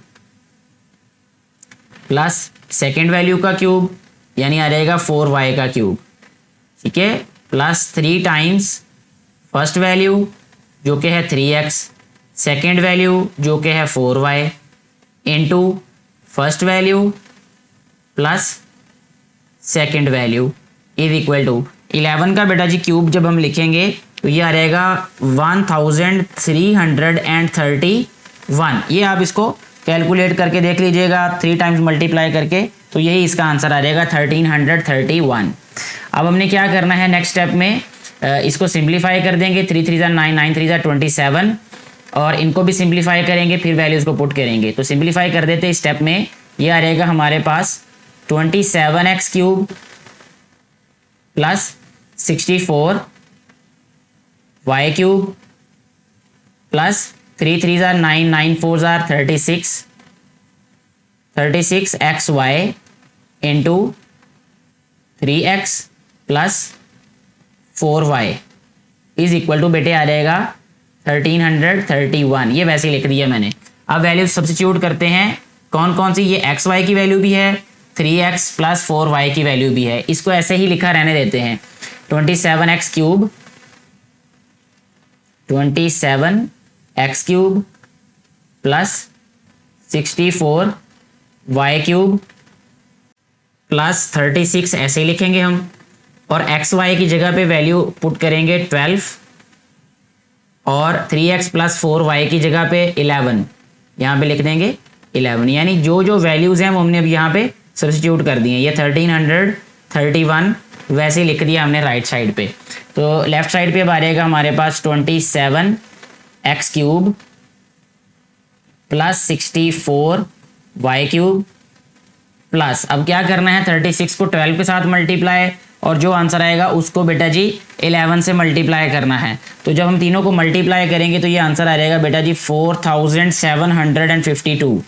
प्लस सेकेंड वैल्यू का क्यूब, यानी आ जाएगा 4y का क्यूब। ठीक है, प्लस 3 टाइम्स फर्स्ट वैल्यू जो कि है 3x, सेकेंड वैल्यू जो कि है 4y, into first value plus second value is equal to 11 का बेटा जी क्यूब जब हम लिखेंगे तो ये आ रहेगा 1331। ये आप इसको कैलकुलेट करके देख लीजिएगा, 3 टाइम्स मल्टीप्लाई करके, तो यही इसका आंसर आ जाएगा 1331। अब हमने क्या करना है नेक्स्ट स्टेप में, इसको सिंप्लीफाई कर देंगे, 3 3 9 9 3 27, और इनको भी सिंप्लीफाई करेंगे, फिर वैल्यूज़ को पुट करेंगे। तो सिंप्लीफाई कर देते स्टेप में, ये आ रहेगा हमारे पास 27x cube plus 64 Y cube plus 3 3 ज़ार 9 9 4 ज़ार 36 X Y into 3x plus 4y is equal to बेटे आ जाएगा 1331। ये वैसे ही लिख दिया मैंने। अब वैल्यू सब्स्टिट्यूट करते हैं कौन कौन सी, ये एक्स वाई की वैल्यू भी है, 3x प्लस 4y की वैल्यू भी है, इसको ऐसे ही लिखा रहने देते हैं। 27x cube 27x cube plus 64y cube plus 36 ऐसे ही लिखेंगे हम, और एक्स वाई की जगह पे वैल्यू पुट करेंगे 12 और 3x प्लस 4y की जगह पे 11, यहाँ पे लिख देंगे 11। यानी जो जो वैल्यूज़ हैं वो हमने अभी यहाँ पे सब्स्टिट्यूट कर दिए। ये 1331 वैसे ही लिख दिया हमने राइट साइड पे। तो लेफ्ट साइड पे अब आ जाएगा हमारे पास 27x cube plus 64y cube plus, अब क्या करना है 36 को 12 के साथ मल्टीप्लाई, और जो आंसर आएगा उसको बेटा जी 11 से मल्टीप्लाई करना है। तो जब हम तीनों को मल्टीप्लाई करेंगे तो ये आंसर आ जाएगा बेटा जी 4752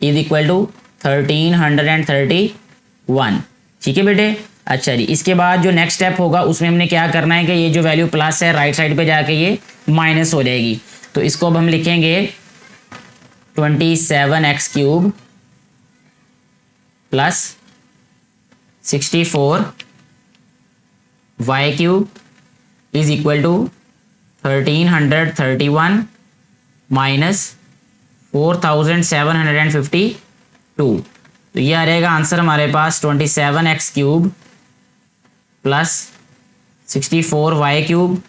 इज इक्वल टू 1331। ठीक है बेटे। अच्छा जी, इसके बाद जो नेक्स्ट स्टेप होगा उसमें हमने क्या करना है कि ये जो वैल्यू प्लस है राइट साइड पे जाके ये माइनस हो जाएगी। तो इसको अब हम लिखेंगे 27x cube plus 64y cube is equal to 1331 minus 4752। तो ये आ रहेगा आंसर हमारे पास 27x cube plus 64y cube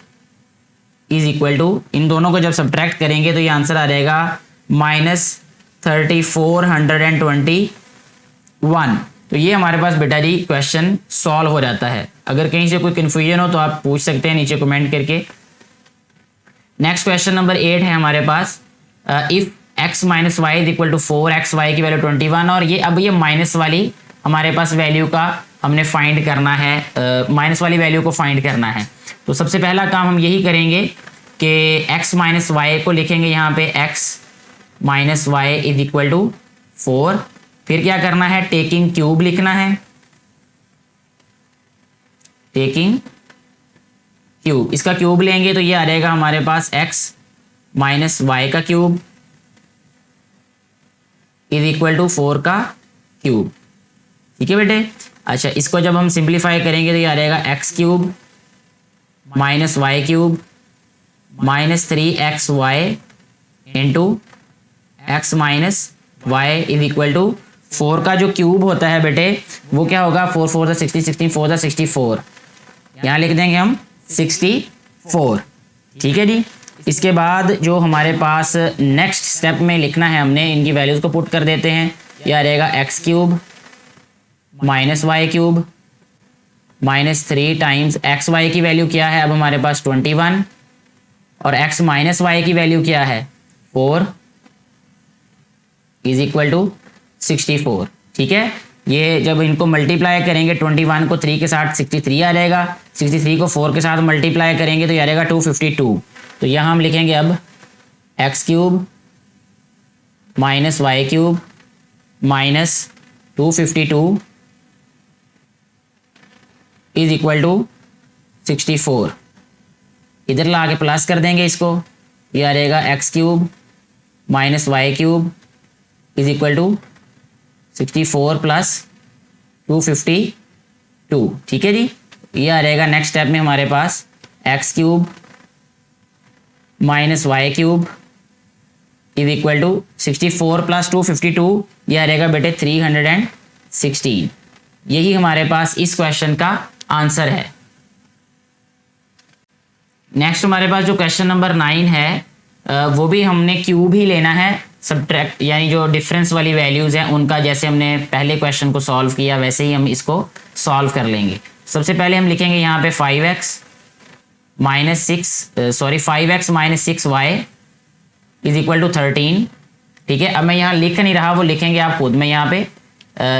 is equal to, इन दोनों को जब सब्ट्रैक्ट करेंगे तो ये आंसर आ जाएगा माइनस 3421। तो ये हमारे पास बेटा जी क्वेश्चन सॉल्व हो जाता है। अगर कहीं से कोई कन्फ्यूजन हो तो आप पूछ सकते हैं नीचे कमेंट करके। नेक्स्ट क्वेश्चन नंबर 8 है हमारे पास, if x minus Y is equal to 4x, वाई की वैल्यू 21, और ये अब ये माइनस वाली हमारे पास वैल्यू का हमने फाइंड करना है, माइनस वाली वैल्यू को फाइंड करना है। तो सबसे पहला काम हम यही करेंगे कि x माइनस वाई को लिखेंगे यहाँ पे x minus Y is equal to 4। फिर क्या करना है, टेकिंग क्यूब लिखना है, टेकिंग क्यूब, इसका क्यूब लेंगे तो ये आ जाएगा हमारे पास x माइनस वाई का क्यूब इज इक्वल टू 4 का क्यूब। ठीक है बेटे। अच्छा, इसको जब हम सिंप्लीफाई करेंगे तो ये आ जाएगा x cube minus Y cube minus 3xy into x minus Y is equal to 4 का जो क्यूब होता है बेटे वो क्या होगा, 4 4 ज़ा 60, 16 4 ज़ा 64, यहाँ लिख देंगे हम 64। ठीक है जी। इसके बाद जो हमारे पास नेक्स्ट स्टेप में लिखना है हमने, इनकी वैल्यूज़ को पुट कर देते हैं। यह आ रहेगा X cube minus Y cube minus 3 times x Y की वैल्यू क्या है अब हमारे पास 21, और एक्स माइनस वाई की वैल्यू क्या है 4 इज इक्वल टू 64। ठीक है। ये जब इनको मल्टीप्लाई करेंगे 21 को 3 के साथ 63 आ जाएगा, 63 को 4 के साथ मल्टीप्लाई करेंगे तो ये आ जाएगा 252। तो यहाँ हम लिखेंगे अब X cube minus Y cube minus 252 is equal to 64। इधर ला के प्लस कर देंगे इसको, ये आ जाएगा X cube minus Y cube is equal to 64 plus 252। ठीक है जी। ये आ जाएगा नेक्स्ट स्टेप में हमारे पास x cube minus Y cube is equal to 64 plus 252, ये आ जाएगा बेटे 316। यही हमारे पास इस क्वेश्चन का आंसर है। नेक्स्ट हमारे पास जो क्वेश्चन नंबर 9 है वो भी हमने क्यूब ही लेना है, सब्ट्रैक्ट यानी जो डिफरेंस वाली वैल्यूज़ हैं उनका, जैसे हमने पहले क्वेश्चन को सॉल्व किया वैसे ही हम इसको सॉल्व कर लेंगे। सबसे पहले हम लिखेंगे यहाँ पे 5x minus 6 5x minus 6y is equal to 13 ठीक है, अब मैं यहाँ लिख नहीं रहा, वो लिखेंगे आप खुद। मैं यहाँ पे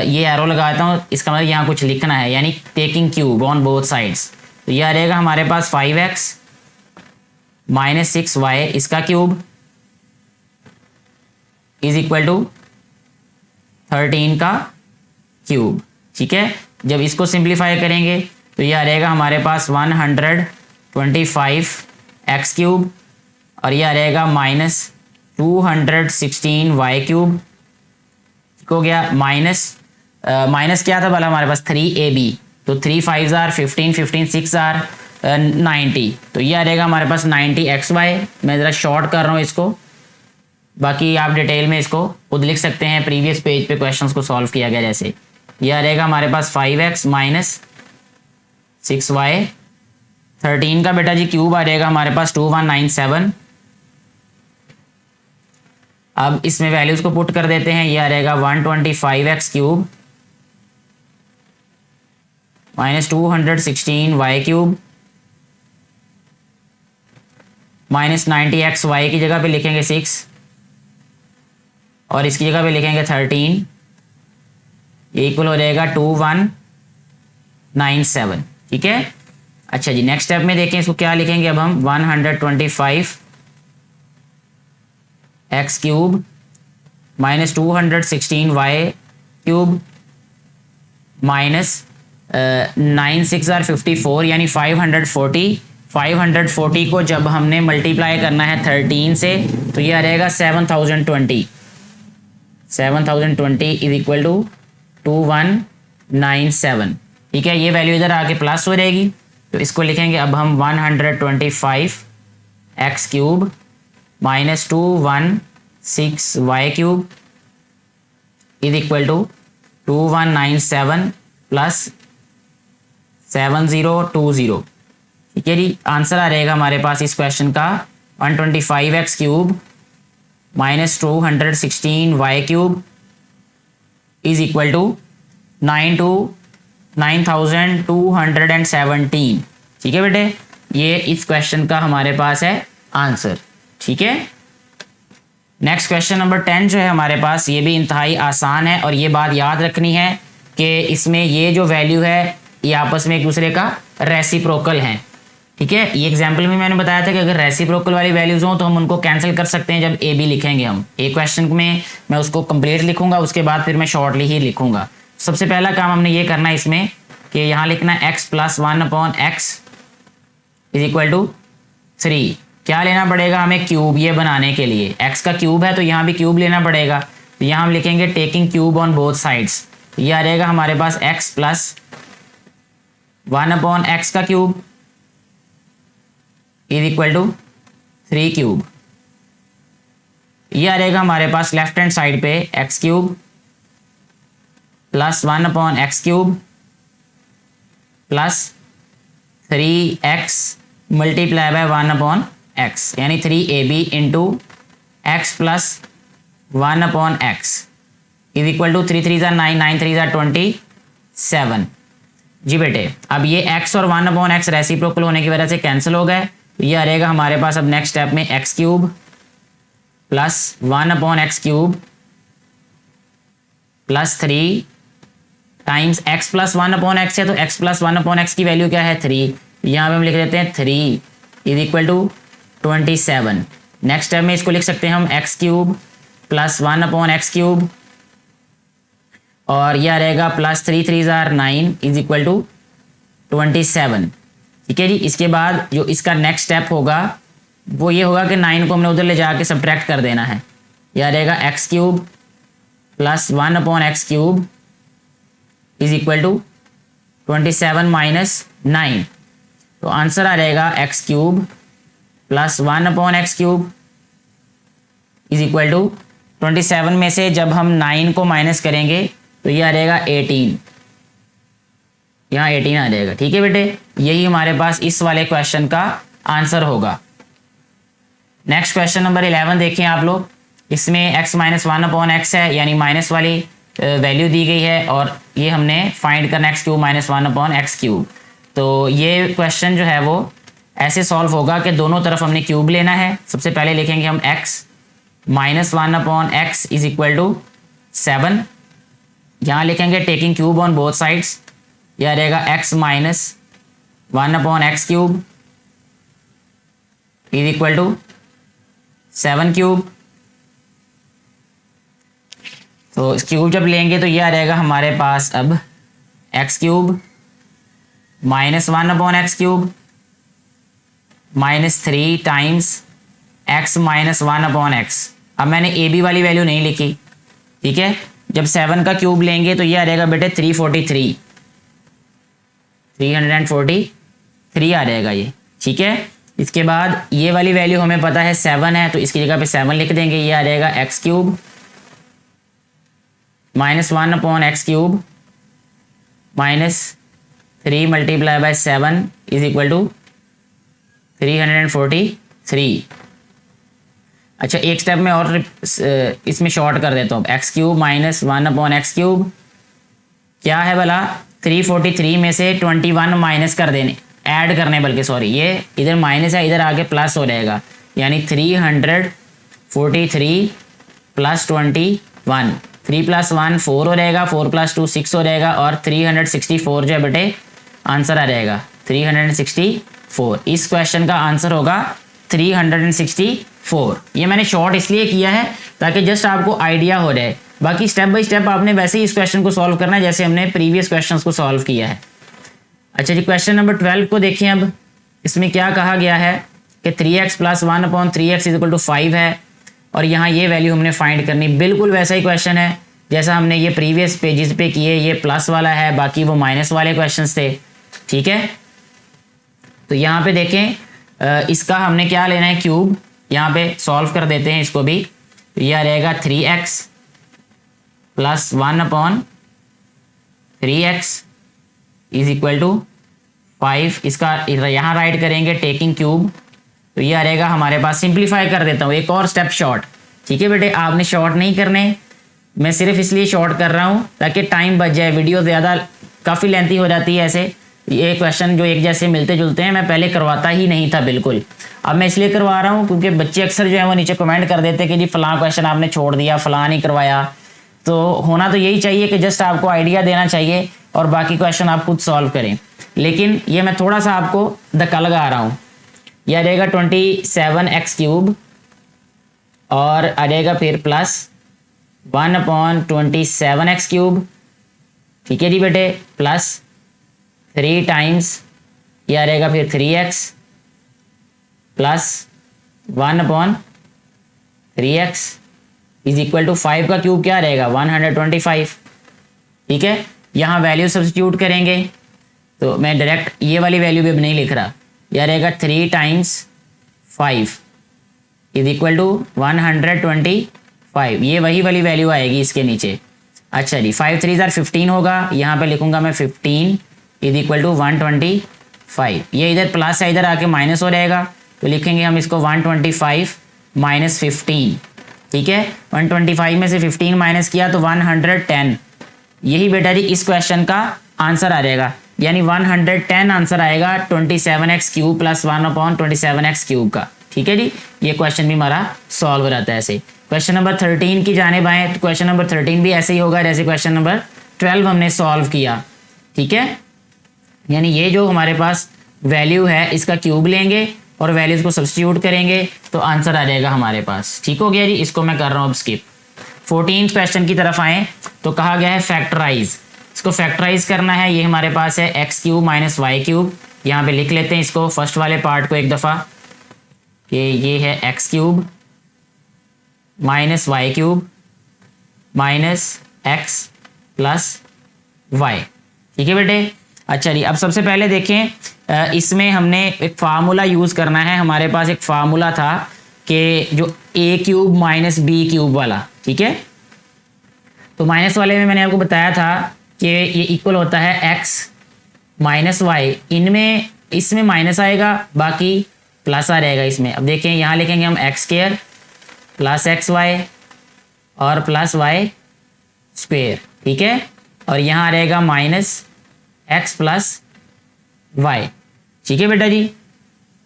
ये एरो लगाता हूँ, इसका मतलब यहाँ कुछ लिखना है, यानी taking cube on both sides. तो यह आ रहेगा हमारे पास 5x माइनस 6y इसका क्यूब इज इक्वल टू 13 का क्यूब। ठीक है, जब इसको सिंप्लीफाई करेंगे तो यह आ रहेगा हमारे पास 125x क्यूब और यह आ रहेगा माइनस 216y क्यूब हो गया। माइनस क्या था भला हमारे पास 3ab, तो 3 5 आर 15, 15 6 आर 90, तो ये आ रहेगा हमारे पास 90xy। मैं ज़रा शॉर्ट कर रहा हूँ इसको, बाकी आप डिटेल में इसको खुद लिख सकते हैं, प्रीवियस पेज पे क्वेश्चंस को सॉल्व किया गया जैसे। ये आ रहेगा हमारे पास 5x माइनस 6y, 13 का बेटा जी क्यूब आ रहेगा हमारे पास 2197। अब इसमें वैल्यूज को पुट कर देते हैं, ये आ रहेगा 125x cube minus 216y cube minus 90xy की जगह पे लिखेंगे 6 और इसकी जगह पे लिखेंगे 13, ये इक्वल हो जाएगा 2197। ठीक है, अच्छा जी नेक्स्ट स्टेप में देखें, इसको क्या लिखेंगे अब हम 125x cube minus 216y cube minus 9 6 are 54 यानी 540। 540 को जब हमने मल्टीप्लाई करना है 13 से तो ये आ रहेगा 7020 इज इक्वल टू 2197। ठीक है, ये वैल्यू इधर आके प्लस हो जाएगी, तो इसको लिखेंगे अब हम 125x cube minus 216y cube is equal to 2197 plus 7020। ठीक है जी, आंसर आ रहेगा हमारे पास इस क्वेश्चन का 125x cube minus 216y cube is equal to 9217। ठीक है बेटे, ये इस क्वेश्चन का हमारे पास है आंसर। ठीक है, नेक्स्ट क्वेश्चन नंबर 10 जो है हमारे पास, ये भी इंतहाई आसान है और ये बात याद रखनी है कि इसमें ये जो वैल्यू है ये आपस में एक दूसरे का रेसिप्रोकल हैं। ठीक है, ये एग्जाम्पल में मैंने बताया था कि अगर रेसिप्रोकल वाली वैल्यूज हों तो हम उनको कैंसिल कर सकते हैं जब ए बी लिखेंगे। हम एक क्वेश्चन में मैं उसको कंप्लीट लिखूंगा, उसके बाद फिर मैं शॉर्टली ही लिखूंगा। सबसे पहला काम हमने ये करना है इसमें कि यहाँ लिखना है x plus 1/x is equal to 3। क्या लेना पड़ेगा हमें? क्यूब। ये बनाने के लिए x का क्यूब है तो यहाँ भी क्यूब लेना पड़ेगा, तो यहाँ हम लिखेंगे taking cube on both sides. ये आ रहेगा हमारे पास x प्लस 1/x का cube is equal to 3 cube. ये आ रहेगा हमारे पास लेफ्ट हैंड साइड पे x cube plus 1/x cube plus 3x multiply by 1/x यानी 3ab into x plus 1/x is equal to 3 3 9 9 3 27। जी बेटे, अब ये x और 1/x रेसिप्रोकल होने की वजह से कैंसिल हो गए। ये आ रहेगा हमारे पास अब नेक्स्ट स्टेप में x cube plus 1/x cube plus 3 times x plus 1/x है, तो x प्लस 1/x की वैल्यू क्या है? 3। यहाँ पे हम लिख देते हैं 3 is equal to 27। Next step में इसको लिख सकते हैं हम x cube plus 1/x cube और यह रहेगा प्लस 3 3 9 इज इक्वल टू 27। ठीक है जी, इसके बाद जो इसका नेक्स्ट स्टेप होगा वो ये होगा कि 9 को हमने उधर ले जाके सब्ट्रैक्ट कर देना है। यह रहेगा x cube plus 1/x cube is equal to 27 minus 9, तो आंसर आ रहेगा x cube plus 1/x cube is equal to 27 में से जब हम 9 को माइनस करेंगे तो ये आ रहेगा 18, यहाँ 18 आ जाएगा। ठीक है बेटे, यही हमारे पास इस वाले क्वेश्चन का आंसर होगा। नेक्स्ट क्वेश्चन नंबर 11 देखें आप लोग, इसमें x माइनस 1/x है यानी माइनस वाली वैल्यू दी गई है और ये हमने फाइंड करना x cube minus 1/x cube. तो ये क्वेश्चन जो है वो ऐसे सॉल्व होगा कि दोनों तरफ हमने क्यूब लेना है। सबसे पहले लिखेंगे हम x -1/x is equal to 7। यहाँ लिखेंगे taking cube on both sides, यह रहेगा x minus 1/x cube is equal to 7 cube. तो इस क्यूब जब लेंगे तो यह रहेगा हमारे पास अब x cube -1/x cube -3 times x minus 1/x। अब मैंने ए बी वाली वैल्यू नहीं लिखी, ठीक है। जब 7 का क्यूब लेंगे तो यह आ रहेगा बेटे 343 आ रहेगा ये, ठीक है। इसके बाद ये वाली वैल्यू हमें पता है 7 है, तो इसकी जगह पे 7 लिख देंगे। ये आ जाएगा x cube -1/x cube -3 multiply by 7 is equal to 343। अच्छा, एक स्टेप में और इसमें शॉर्ट कर देता हूँ। x क्यूब -1/x क्यूब क्या है भला, 343 में से 21 माइनस कर देने, ऐड करने, बल्कि सॉरी ये इधर माइनस है, इधर आगे प्लस हो जाएगा, यानी 343 प्लस 21, 3 + 1 4 हो जाएगा, 4 + 2 6 हो जाएगा, और 364 जो है बेटे आंसर आ जाएगा 364। इस क्वेश्चन का आंसर होगा 364। ये मैंने शॉर्ट इसलिए किया है ताकि जस्ट आपको आइडिया हो जाए। बाकी स्टेप बाय स्टेप आपने वैसे ही इस क्वेश्चन को सॉल्व करना है जैसे हमने प्रीवियस क्वेश्चंस को सॉल्व किया है। अच्छा जी, क्वेश्चन नंबर 12 को देखें। अब इसमें क्या कहा गया है कि 3x + 1/3x = 5 है, और यहाँ ये वैल्यू हमने फाइंड करनी। बिल्कुल वैसा ही क्वेश्चन है जैसा हमने ये प्रीवियस पेजेस पे किए। ये प्लस वाला है, बाकी वो माइनस वाले क्वेश्चंस थे, ठीक है। तो यहाँ पे देखें, इसका हमने क्या लेना है, क्यूब। यहाँ पे सॉल्व कर देते हैं इसको भी। यह रहेगा 3x + 1/3x is equal to 5। इसका यहाँ राइट करेंगे टेकिंग क्यूब, तो ये आ रहेगा हमारे पास। सिंप्लीफाई कर देता हूँ, एक और स्टेप शॉर्ट, ठीक है बेटे। आपने शॉर्ट नहीं करने, मैं सिर्फ इसलिए शॉर्ट कर रहा हूँ ताकि टाइम बच जाए। वीडियो ज़्यादा काफ़ी लेंथी हो जाती है ऐसे। ये क्वेश्चन जो एक जैसे मिलते जुलते हैं, मैं पहले करवाता ही नहीं था बिल्कुल। अब मैं इसलिए करवा रहा हूँ क्योंकि बच्चे अक्सर जो है वो नीचे कमेंट कर देते हैं कि जी फ़लाँ क्वेश्चन आपने छोड़ दिया, फ़लाँ नहीं करवाया। तो होना तो यही चाहिए कि जस्ट आपको आइडिया देना चाहिए और बाकी क्वेश्चन आप खुद सॉल्व करें। लेकिन ये मैं थोड़ा सा आपको धक्का लगा रहा हूँ। यह आ जाएगा 27x क्यूब, और आ जाएगा फिर प्लस 1/27x क्यूब, ठीक है जी बेटे, प्लस 3 टाइम्स ये आ रहेगा फिर 3x plus 1/3x is equal to 5 का क्यूब क्या रहेगा 125, ठीक है। यहाँ वैल्यू सब्स्टिट्यूट करेंगे, तो मैं डायरेक्ट ये वाली वैल्यू भी अब नहीं लिख रहा। यह रहेगा 3 टाइम्स 5 इज इक्वल टू 125। ये वही वाली वैल्यू आएगी इसके नीचे। अच्छा जी, 5 3 = 15 होगा। यहाँ पे लिखूंगा मैं 15 इज इक्वल टू 125। ये इधर प्लस है, इधर आके माइनस हो जाएगा, तो लिखेंगे हम इसको 125 - 15, ठीक है। 125 में से 15 माइनस किया तो 110। यही बेटा जी इस क्वेश्चन का आंसर आ जाएगा, यानी 110 आंसर आएगा 27x cube plus 1/27x cube का, ठीक है जी। ये क्वेश्चन भी हमारा सॉल्व हो जाता है ऐसे। क्वेश्चन नंबर 13 की जानिब आए, तो क्वेश्चन नंबर 13 भी ऐसे ही होगा जैसे क्वेश्चन नंबर 12 हमने सॉल्व किया, ठीक है। यानी ये जो हमारे पास वैल्यू है इसका क्यूब लेंगे और वैल्यूज को सब्स्टिट्यूट करेंगे तो आंसर आ जाएगा हमारे पास, ठीक हो गया जी। इसको मैं कर रहा हूँ अब स्किप। 14 क्वेश्चन की तरफ आए, तो कहा गया है फैक्टराइज। इसको फैक्टराइज करना है। ये हमारे पास है x cube minus Y cube. यहाँ पे लिख लेते हैं इसको, फर्स्ट वाले पार्ट को एक दफ़ा, कि ये है x cube minus Y cube minus x plus Y, ठीक है बेटे। अच्छा जी, अब सबसे पहले देखें, इसमें हमने एक फार्मूला यूज़ करना है। हमारे पास एक फार्मूला था कि जो a cube minus B cube वाला, ठीक है। तो माइनस वाले में मैंने आपको बताया था कि ये इक्वल होता है x माइनस वाई। इनमें इसमें माइनस आएगा, बाकी प्लस आ जाएगा इसमें। अब देखें, यहाँ लिखेंगे हम x² प्लस xy और प्लस y², ठीक है। और यहाँ आ रहेगा माइनस x प्लस y, ठीक है बेटा जी।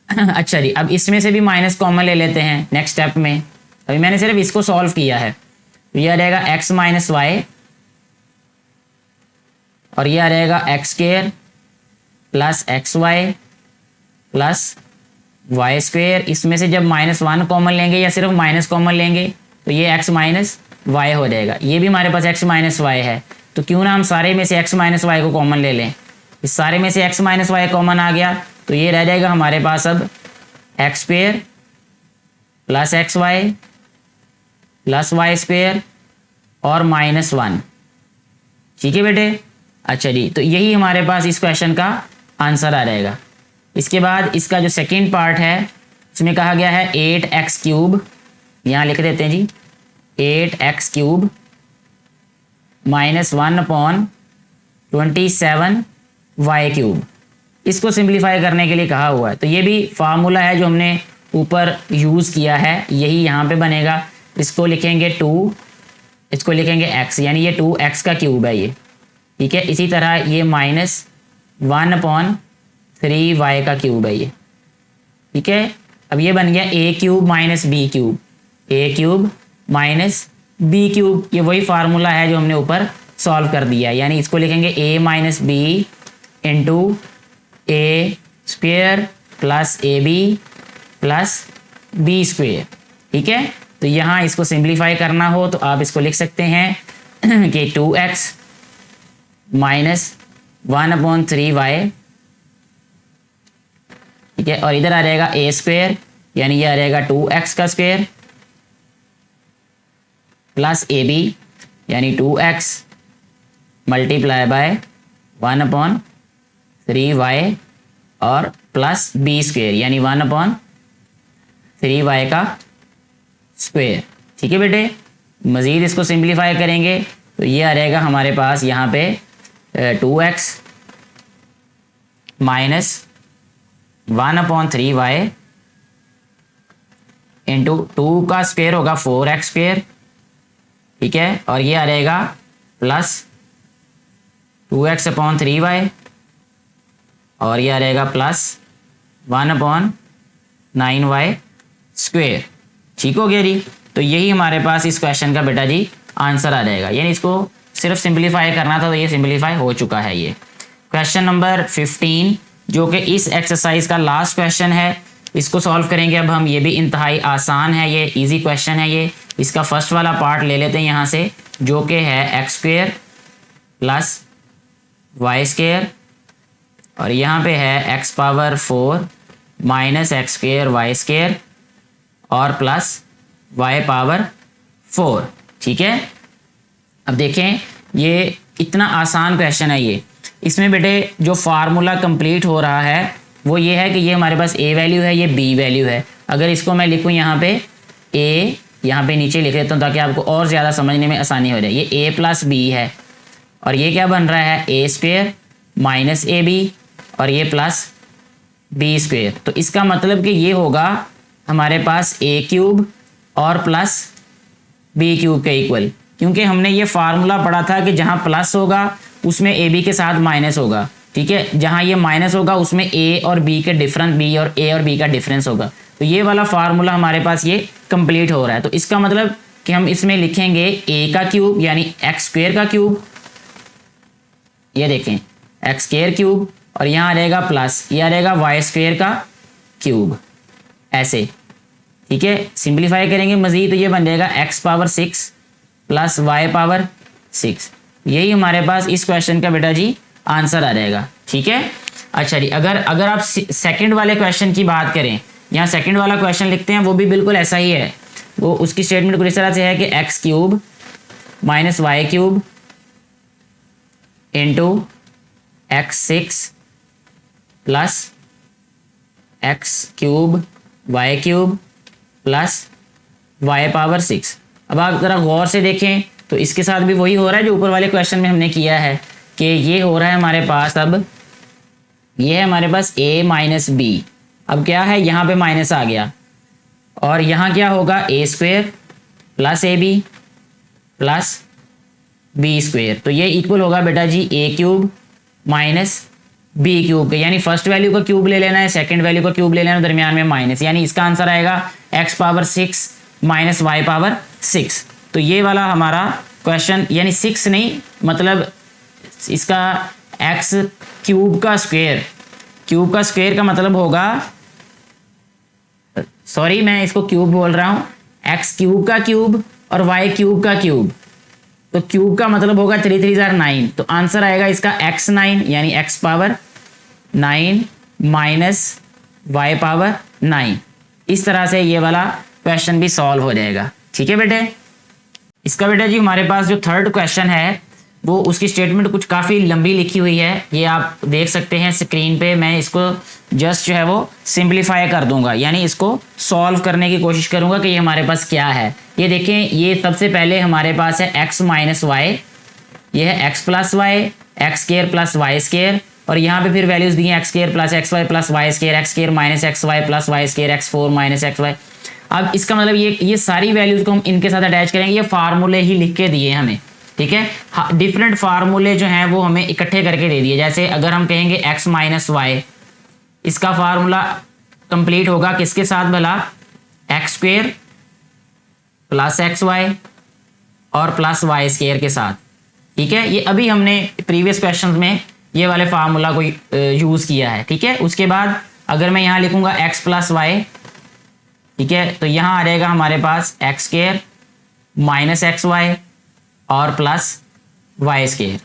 अच्छा जी, अब इसमें से भी माइनस कॉमन ले लेते हैं नेक्स्ट स्टेप में। अभी मैंने सिर्फ इसको सॉल्व किया है, तो ये आ जाएगा x माइनस वाई और ये आ रहेगा X square plus x Y plus Y square. इसमें से जब -1 कॉमन लेंगे या सिर्फ माइनस कॉमन लेंगे तो ये x माइनस वाई हो जाएगा। ये भी हमारे पास x माइनस वाई है, तो क्यों ना हम सारे में से x माइनस वाई को कॉमन ले लें। इस सारे में से x माइनस वाई कॉमन आ गया, तो ये रह जाएगा हमारे पास अब X square plus x Y plus Y square और -1। ठीक है बेटे। अच्छा जी, तो यही हमारे पास इस क्वेश्चन का आंसर आ जाएगा। इसके बाद इसका जो सेकंड पार्ट है उसमें कहा गया है 8x क्यूब, यहाँ लिख देते हैं जी 8x क्यूब -1/27y क्यूब। इसको सिंप्लीफाई करने के लिए कहा हुआ है, तो ये भी फार्मूला है जो हमने ऊपर यूज़ किया है, यही यहाँ पे बनेगा। इसको लिखेंगे 2, इसको लिखेंगे x, यानी ये 2x का क्यूब है ये। ठीक है, इसी तरह ये -1/3y का क्यूब है ये। ठीक है, अब ये बन गया a cube minus B cube, a cube minus B cube. ये वही फार्मूला है जो हमने ऊपर सॉल्व कर दिया है, यानी इसको लिखेंगे a minus B into A square plus A B plus B square. ठीक है, तो यहाँ इसको सिंप्लीफाई करना हो तो आप इसको लिख सकते हैं कि 2x माइनस 1/3y। ठीक है, और इधर आ जाएगा ए स्क्वेयर, यानी ये आ जाएगा 2x का स्क्वेयर प्लस ए बी यानी 2x मल्टीप्लाई बाय 1/3y और प्लस बी स्क्वेयर यानी 1/3y का स्क्वेयर। ठीक है बेटे, मज़ीद इसको सिंप्लीफाई करेंगे तो ये आ जाएगा हमारे पास यहाँ पे 2x माइनस 1/3y इंटू 2 का स्क्वेयर होगा 4x स्क्वेयर। ठीक है, और ये आ जाएगा प्लस 2x/3y और ये आ जाएगा प्लस 1/9y स्क्वेयर। ठीक हो गया जी। तो यही हमारे पास इस क्वेश्चन का बेटा जी आंसर आ जाएगा, यानी इसको सिर्फ सिंप्लीफाई करना था तो ये सिंप्लीफाई हो चुका है। ये क्वेश्चन नंबर 15 जो कि इस एक्सरसाइज का लास्ट क्वेश्चन है, इसको सॉल्व करेंगे अब हम। ये भी इंतहाई आसान है, ये इजी क्वेश्चन है ये। इसका फर्स्ट वाला पार्ट ले लेते हैं यहाँ से, जो कि है X square plus Y square और यहाँ पे है X power 4 minus x square Y square और प्लस वाई पावर 4। ठीक है, अब देखें ये इतना आसान क्वेश्चन है ये। इसमें बेटे जो फार्मूला कंप्लीट हो रहा है वो ये है कि ये हमारे पास a वैल्यू है, ये b वैल्यू है। अगर इसको मैं लिखूँ यहाँ पे a, यहाँ पे नीचे लिख देता हूँ ताकि आपको और ज़्यादा समझने में आसानी हो जाए। ये a प्लस b है और ये क्या बन रहा है a square minus A B और ये प्लस b स्क्वेयर। तो इसका मतलब कि ये होगा हमारे पास a क्यूब और प्लस b क्यूब के इक्वल, क्योंकि हमने ये फार्मूला पढ़ा था कि जहाँ प्लस होगा उसमें ए बी के साथ माइनस होगा। ठीक है, जहाँ ये माइनस होगा उसमें ए और बी के डिफरेंस, बी और ए और बी का डिफरेंस होगा। तो ये वाला फार्मूला हमारे पास ये कंप्लीट हो रहा है। तो इसका मतलब कि हम इसमें लिखेंगे ए का क्यूब यानी एक्स स्क्वेयर का क्यूब, ये देखें एक्स स्क्वेयर क्यूब, और यहाँ आ जाएगा प्लस, ये आ जाएगा वाई स्क्वेयर का क्यूब ऐसे। ठीक है, सिंप्लीफाई करेंगे मज़ीद तो ये बन जाएगा X power 6 plus Y power 6। यही हमारे पास इस क्वेश्चन का बेटा जी आंसर आ जाएगा। ठीक है, अच्छा जी, अगर आप सेकंड वाले क्वेश्चन की बात करें, यहाँ सेकंड वाला क्वेश्चन लिखते हैं, वो भी बिल्कुल ऐसा ही है। वो उसकी स्टेटमेंट कुछ इस तरह से है कि X cube minus Y cube into X 6 plus X cube Y cube plus Y power 6। अब आप ज़रा गौर से देखें तो इसके साथ भी वही हो रहा है जो ऊपर वाले क्वेश्चन में हमने किया है, कि ये हो रहा है हमारे पास, अब ये है हमारे पास a माइनस बी। अब क्या है, यहाँ पे माइनस आ गया और यहाँ क्या होगा a square plus A B plus B square. तो ये इक्वल होगा बेटा जी a cube minus B cube के, यानी फर्स्ट वैल्यू का क्यूब ले लेना है, सेकंड वैल्यू का क्यूब ले लेना है, दरमियान में माइनस, यानी इसका आंसर आएगा x power 6 minus y power 6। तो ये वाला हमारा क्वेश्चन, यानी 6 नहीं, मतलब इसका एक्स क्यूब का स्क्वायर, क्यूब का स्क्वायर का मतलब होगा, सॉरी मैं इसको क्यूब बोल रहा हूँ, एक्स क्यूब का क्यूब और वाई क्यूब का क्यूब। तो क्यूब का मतलब होगा 3 3 जार 9। तो आंसर आएगा इसका x9 यानी x power 9 minus y power 9। इस तरह से ये वाला क्वेश्चन भी सॉल्व हो जाएगा। ठीक है बेटे। इसका बेटा जी हमारे पास जो थर्ड क्वेश्चन है वो उसकी स्टेटमेंट कुछ काफ़ी लंबी लिखी हुई है, ये आप देख सकते हैं स्क्रीन पे। मैं इसको जस्ट जो है वो सिंप्लीफाई कर दूंगा, यानी इसको सॉल्व करने की कोशिश करूंगा कि ये हमारे पास क्या है। ये देखें, ये सबसे पहले हमारे पास है x माइनस वाई, ये है x plus Y, x square plus y square, और यहाँ पे फिर वैल्यूज दी हैं x square plus x Y plus y square, x square minus x Y plus y square, x4 minus x Y. अब इसका मतलब ये सारी वैल्यूज को हम इनके साथ अटैच करेंगे। ये फार्मूले ही लिख के दिए हमें, ठीक है। डिफरेंट फार्मूले जो हैं वो हमें इकट्ठे करके दे दिए। जैसे अगर हम कहेंगे x माइनस वाई, इसका फार्मूला कंप्लीट होगा किसके साथ भला, x square plus x y और प्लस वाई स्क्वेयर के साथ। ठीक है, ये अभी हमने प्रीवियस क्वेश्चंस में ये वाले फार्मूला को यूज़ किया है। ठीक है, उसके बाद अगर मैं यहाँ लिखूंगा x प्लस वाई, ठीक है, तो यहाँ आ जाएगा हमारे पास x square minus x y और प्लस वाई स्क्वेयर।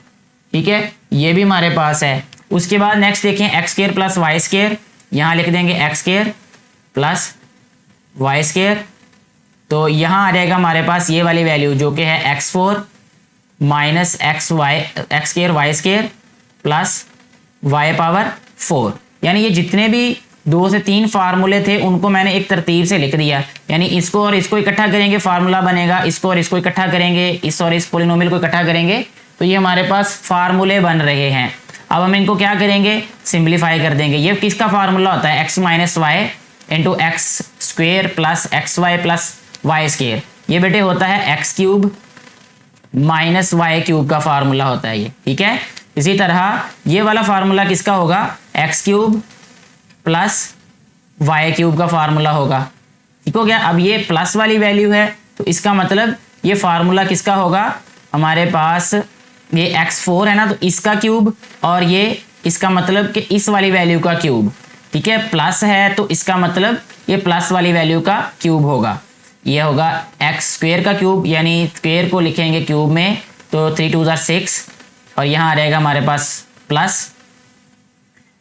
ठीक है, ये भी हमारे पास है। उसके बाद नेक्स्ट देखें, x square plus Y square, यहाँ लिख देंगे x square plus Y square. तो यहाँ आ जाएगा हमारे पास ये वाली वैल्यू जो कि है x4 minus x square Y square plus Y power 4। यानी ये जितने भी 2 से 3 फार्मूले थे उनको मैंने एक तरतीब से लिख दिया। यानी इसको और इसको इकट्ठा करेंगे फार्मूला बनेगा, इसको और इसको इकट्ठा करेंगे, इस और इस पोलिनोमियल को इकट्ठा करेंगे, तो ये हमारे पास फार्मूले बन रहे हैं। अब हम इनको क्या करेंगे, सिंप्लीफाई कर देंगे। ये किसका फार्मूला होता है, x minus y into x square plus x Y plus Y square. ये बेटे होता है x cube minus Y cube का फार्मूला होता है ये। ठीक है, इसी तरह ये वाला फार्मूला किसका होगा, x cube plus Y cube का फार्मूला होगा। ठीक हो गया। अब ये प्लस वाली वैल्यू है तो इसका मतलब ये फार्मूला किसका होगा, हमारे पास ये x4 है ना, तो इसका क्यूब, और ये इसका मतलब कि इस वाली वैल्यू का क्यूब। ठीक है, प्लस है तो इसका मतलब ये प्लस वाली वैल्यू का क्यूब होगा। ये होगा एक्स स्क्वेयर का क्यूब, यानी स्क्वेयर को लिखेंगे क्यूब में, तो 3 2 जार 6, और यहाँ आ रहेगा हमारे पास प्लस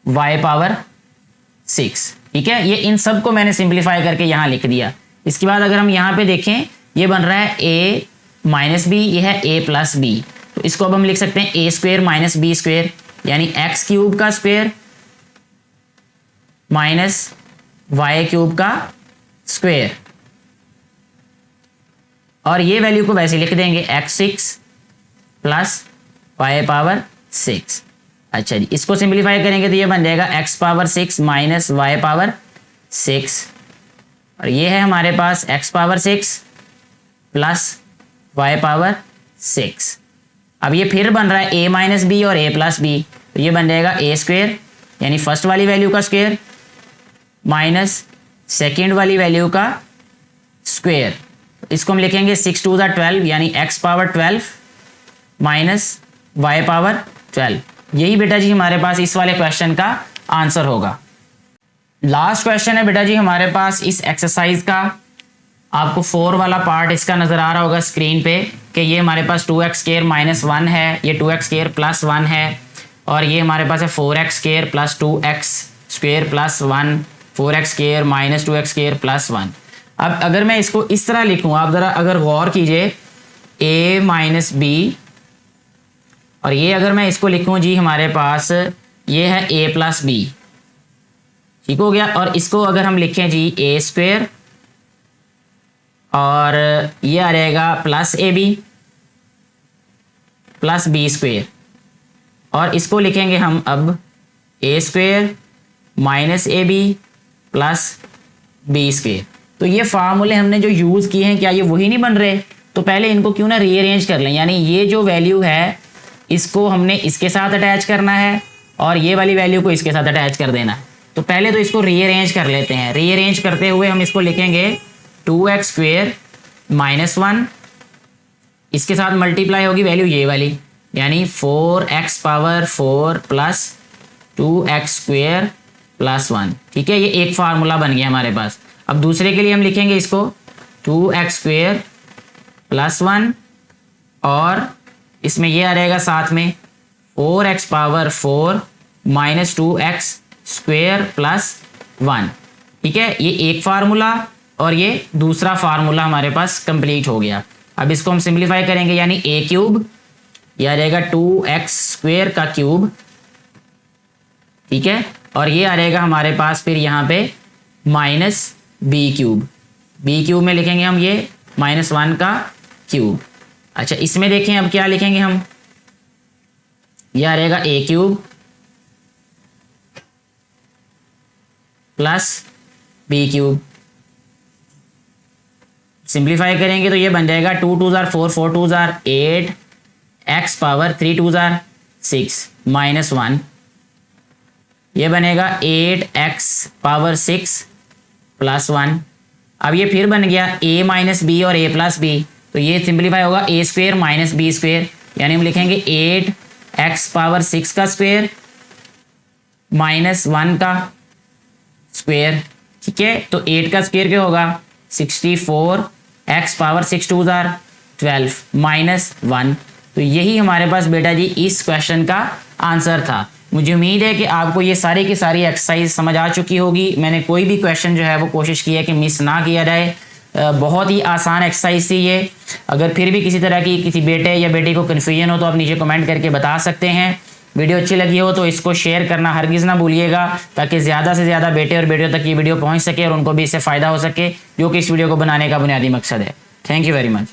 वाई पावर 6। ठीक है, ये इन सब को मैंने सिंप्लीफाई करके यहाँ लिख दिया। इसके बाद अगर हम यहाँ पे देखें, ये बन रहा है a माइनस बी, ये है a प्लस बी, तो इसको अब हम लिख सकते हैं a square minus B square, यानी एक्स क्यूब का स्क्वेयर माइनस वाई क्यूब का स्क्वेयर, और ये वैल्यू को वैसे लिख देंगे x6 प्लस वाई पावर 6। अच्छा जी, इसको सिंप्लीफाई करेंगे तो ये बन जाएगा x power 6 minus y power 6, और ये है हमारे पास x power 6 plus Y power 6। अब ये फिर बन रहा है a माइनस बी और a प्लस बी, तो ये बन जाएगा a स्क्वेयर यानी फर्स्ट वाली वैल्यू का स्क्वेयर माइनस सेकेंड वाली वैल्यू का स्क्वेयर। इसको हम लिखेंगे 6 2 जार 12, यानी x power 12 minus y power 12। यही बेटा जी हमारे पास इस वाले क्वेश्चन का आंसर होगा। लास्ट क्वेश्चन है बेटा जी हमारे पास इस एक्सरसाइज का, आपको 4 वाला पार्ट इसका नज़र आ रहा होगा स्क्रीन पे कि ये हमारे पास 2x स्क्वायर माइनस 1 है, ये 2x स्क्वायर प्लस 1 है, और ये हमारे पास है 4x square plus 2x square plus 1, 4x square minus 2x square plus 1। अब अगर मैं इसको इस तरह लिखूँ, आप ज़रा अगर गौर कीजिए, a माइनस बी, और ये अगर मैं इसको लिखूँ जी हमारे पास ये है a प्लस बी। ठीक हो गया, और इसको अगर हम लिखें जी a स्क्वेयर, और ये आ रहेगा plus A B plus B square, और इसको लिखेंगे हम अब a square minus A B plus B square. तो ये फार्मूले हमने जो यूज़ किए हैं, क्या ये वही नहीं बन रहे? तो पहले इनको क्यों ना रीअरेंज कर लें, यानी ये जो वैल्यू है इसको हमने इसके साथ अटैच करना है और ये वाली वैल्यू को इसके साथ अटैच कर देना है। तो पहले तो इसको रीअरेंज कर लेते हैं। रीअरेंज करते हुए हम इसको लिखेंगे 2x स्क्वेयर -1, इसके साथ मल्टीप्लाई होगी वैल्यू ये वाली, यानी 4x power 4 plus 2x square plus 1। ठीक है, ये एक फार्मूला बन गया हमारे पास। अब दूसरे के लिए हम लिखेंगे इसको 2x स्क्वेयर प्लस 1, और इसमें ये आ रहेगा साथ में 4x power 4 minus 2x square plus 1। ठीक है, ये एक फार्मूला और ये दूसरा फार्मूला हमारे पास कंप्लीट हो गया। अब इसको हम सिंप्लीफाई करेंगे, यानी a क्यूब, यह आ रहेगा 2x स्क्वेयर का क्यूब। ठीक है, और ये आ रहेगा हमारे पास फिर यहाँ पे minus b cube. b cube में लिखेंगे हम ये -1 का क्यूब। अच्छा, इसमें देखें अब क्या लिखेंगे हम, यह आ रहेगा a क्यूब प्लस b क्यूब। सिंप्लीफाई करेंगे तो ये बन जाएगा 2 2 jar 4 4 2 jar 8 x power 3 2 jar 6 -1, ये बनेगा 8x पावर 6 प्लस 1। अब ये फिर बन गया a माइनस बी और a प्लस बी, तो ये सिंप्लीफाई होगा a square minus B square, यानी हम लिखेंगे 8x पावर 6 का स्क्वेयर -1 का स्क्वेयर। ठीक है, तो 8 का स्क्वेयर क्या होगा 64, x पावर 6 2 जार 12 -1। तो यही हमारे पास बेटा जी इस क्वेश्चन का आंसर था। मुझे उम्मीद है कि आपको ये सारी की सारी एक्सरसाइज समझ आ चुकी होगी। मैंने कोई भी क्वेश्चन जो है वो कोशिश की है कि मिस ना किया जाए। बहुत ही आसान एक्सरसाइज थी ये। अगर फिर भी किसी तरह की किसी बेटे या बेटी को कन्फ्यूजन हो तो आप नीचे कमेंट करके बता सकते हैं। वीडियो अच्छी लगी हो तो इसको शेयर करना हरगिज़ ना भूलिएगा, ताकि ज़्यादा से ज़्यादा बेटे और बेटियों तक ये वीडियो पहुंच सके और उनको भी इससे फ़ायदा हो सके, जो कि इस वीडियो को बनाने का बुनियादी मकसद है। Thank you very much.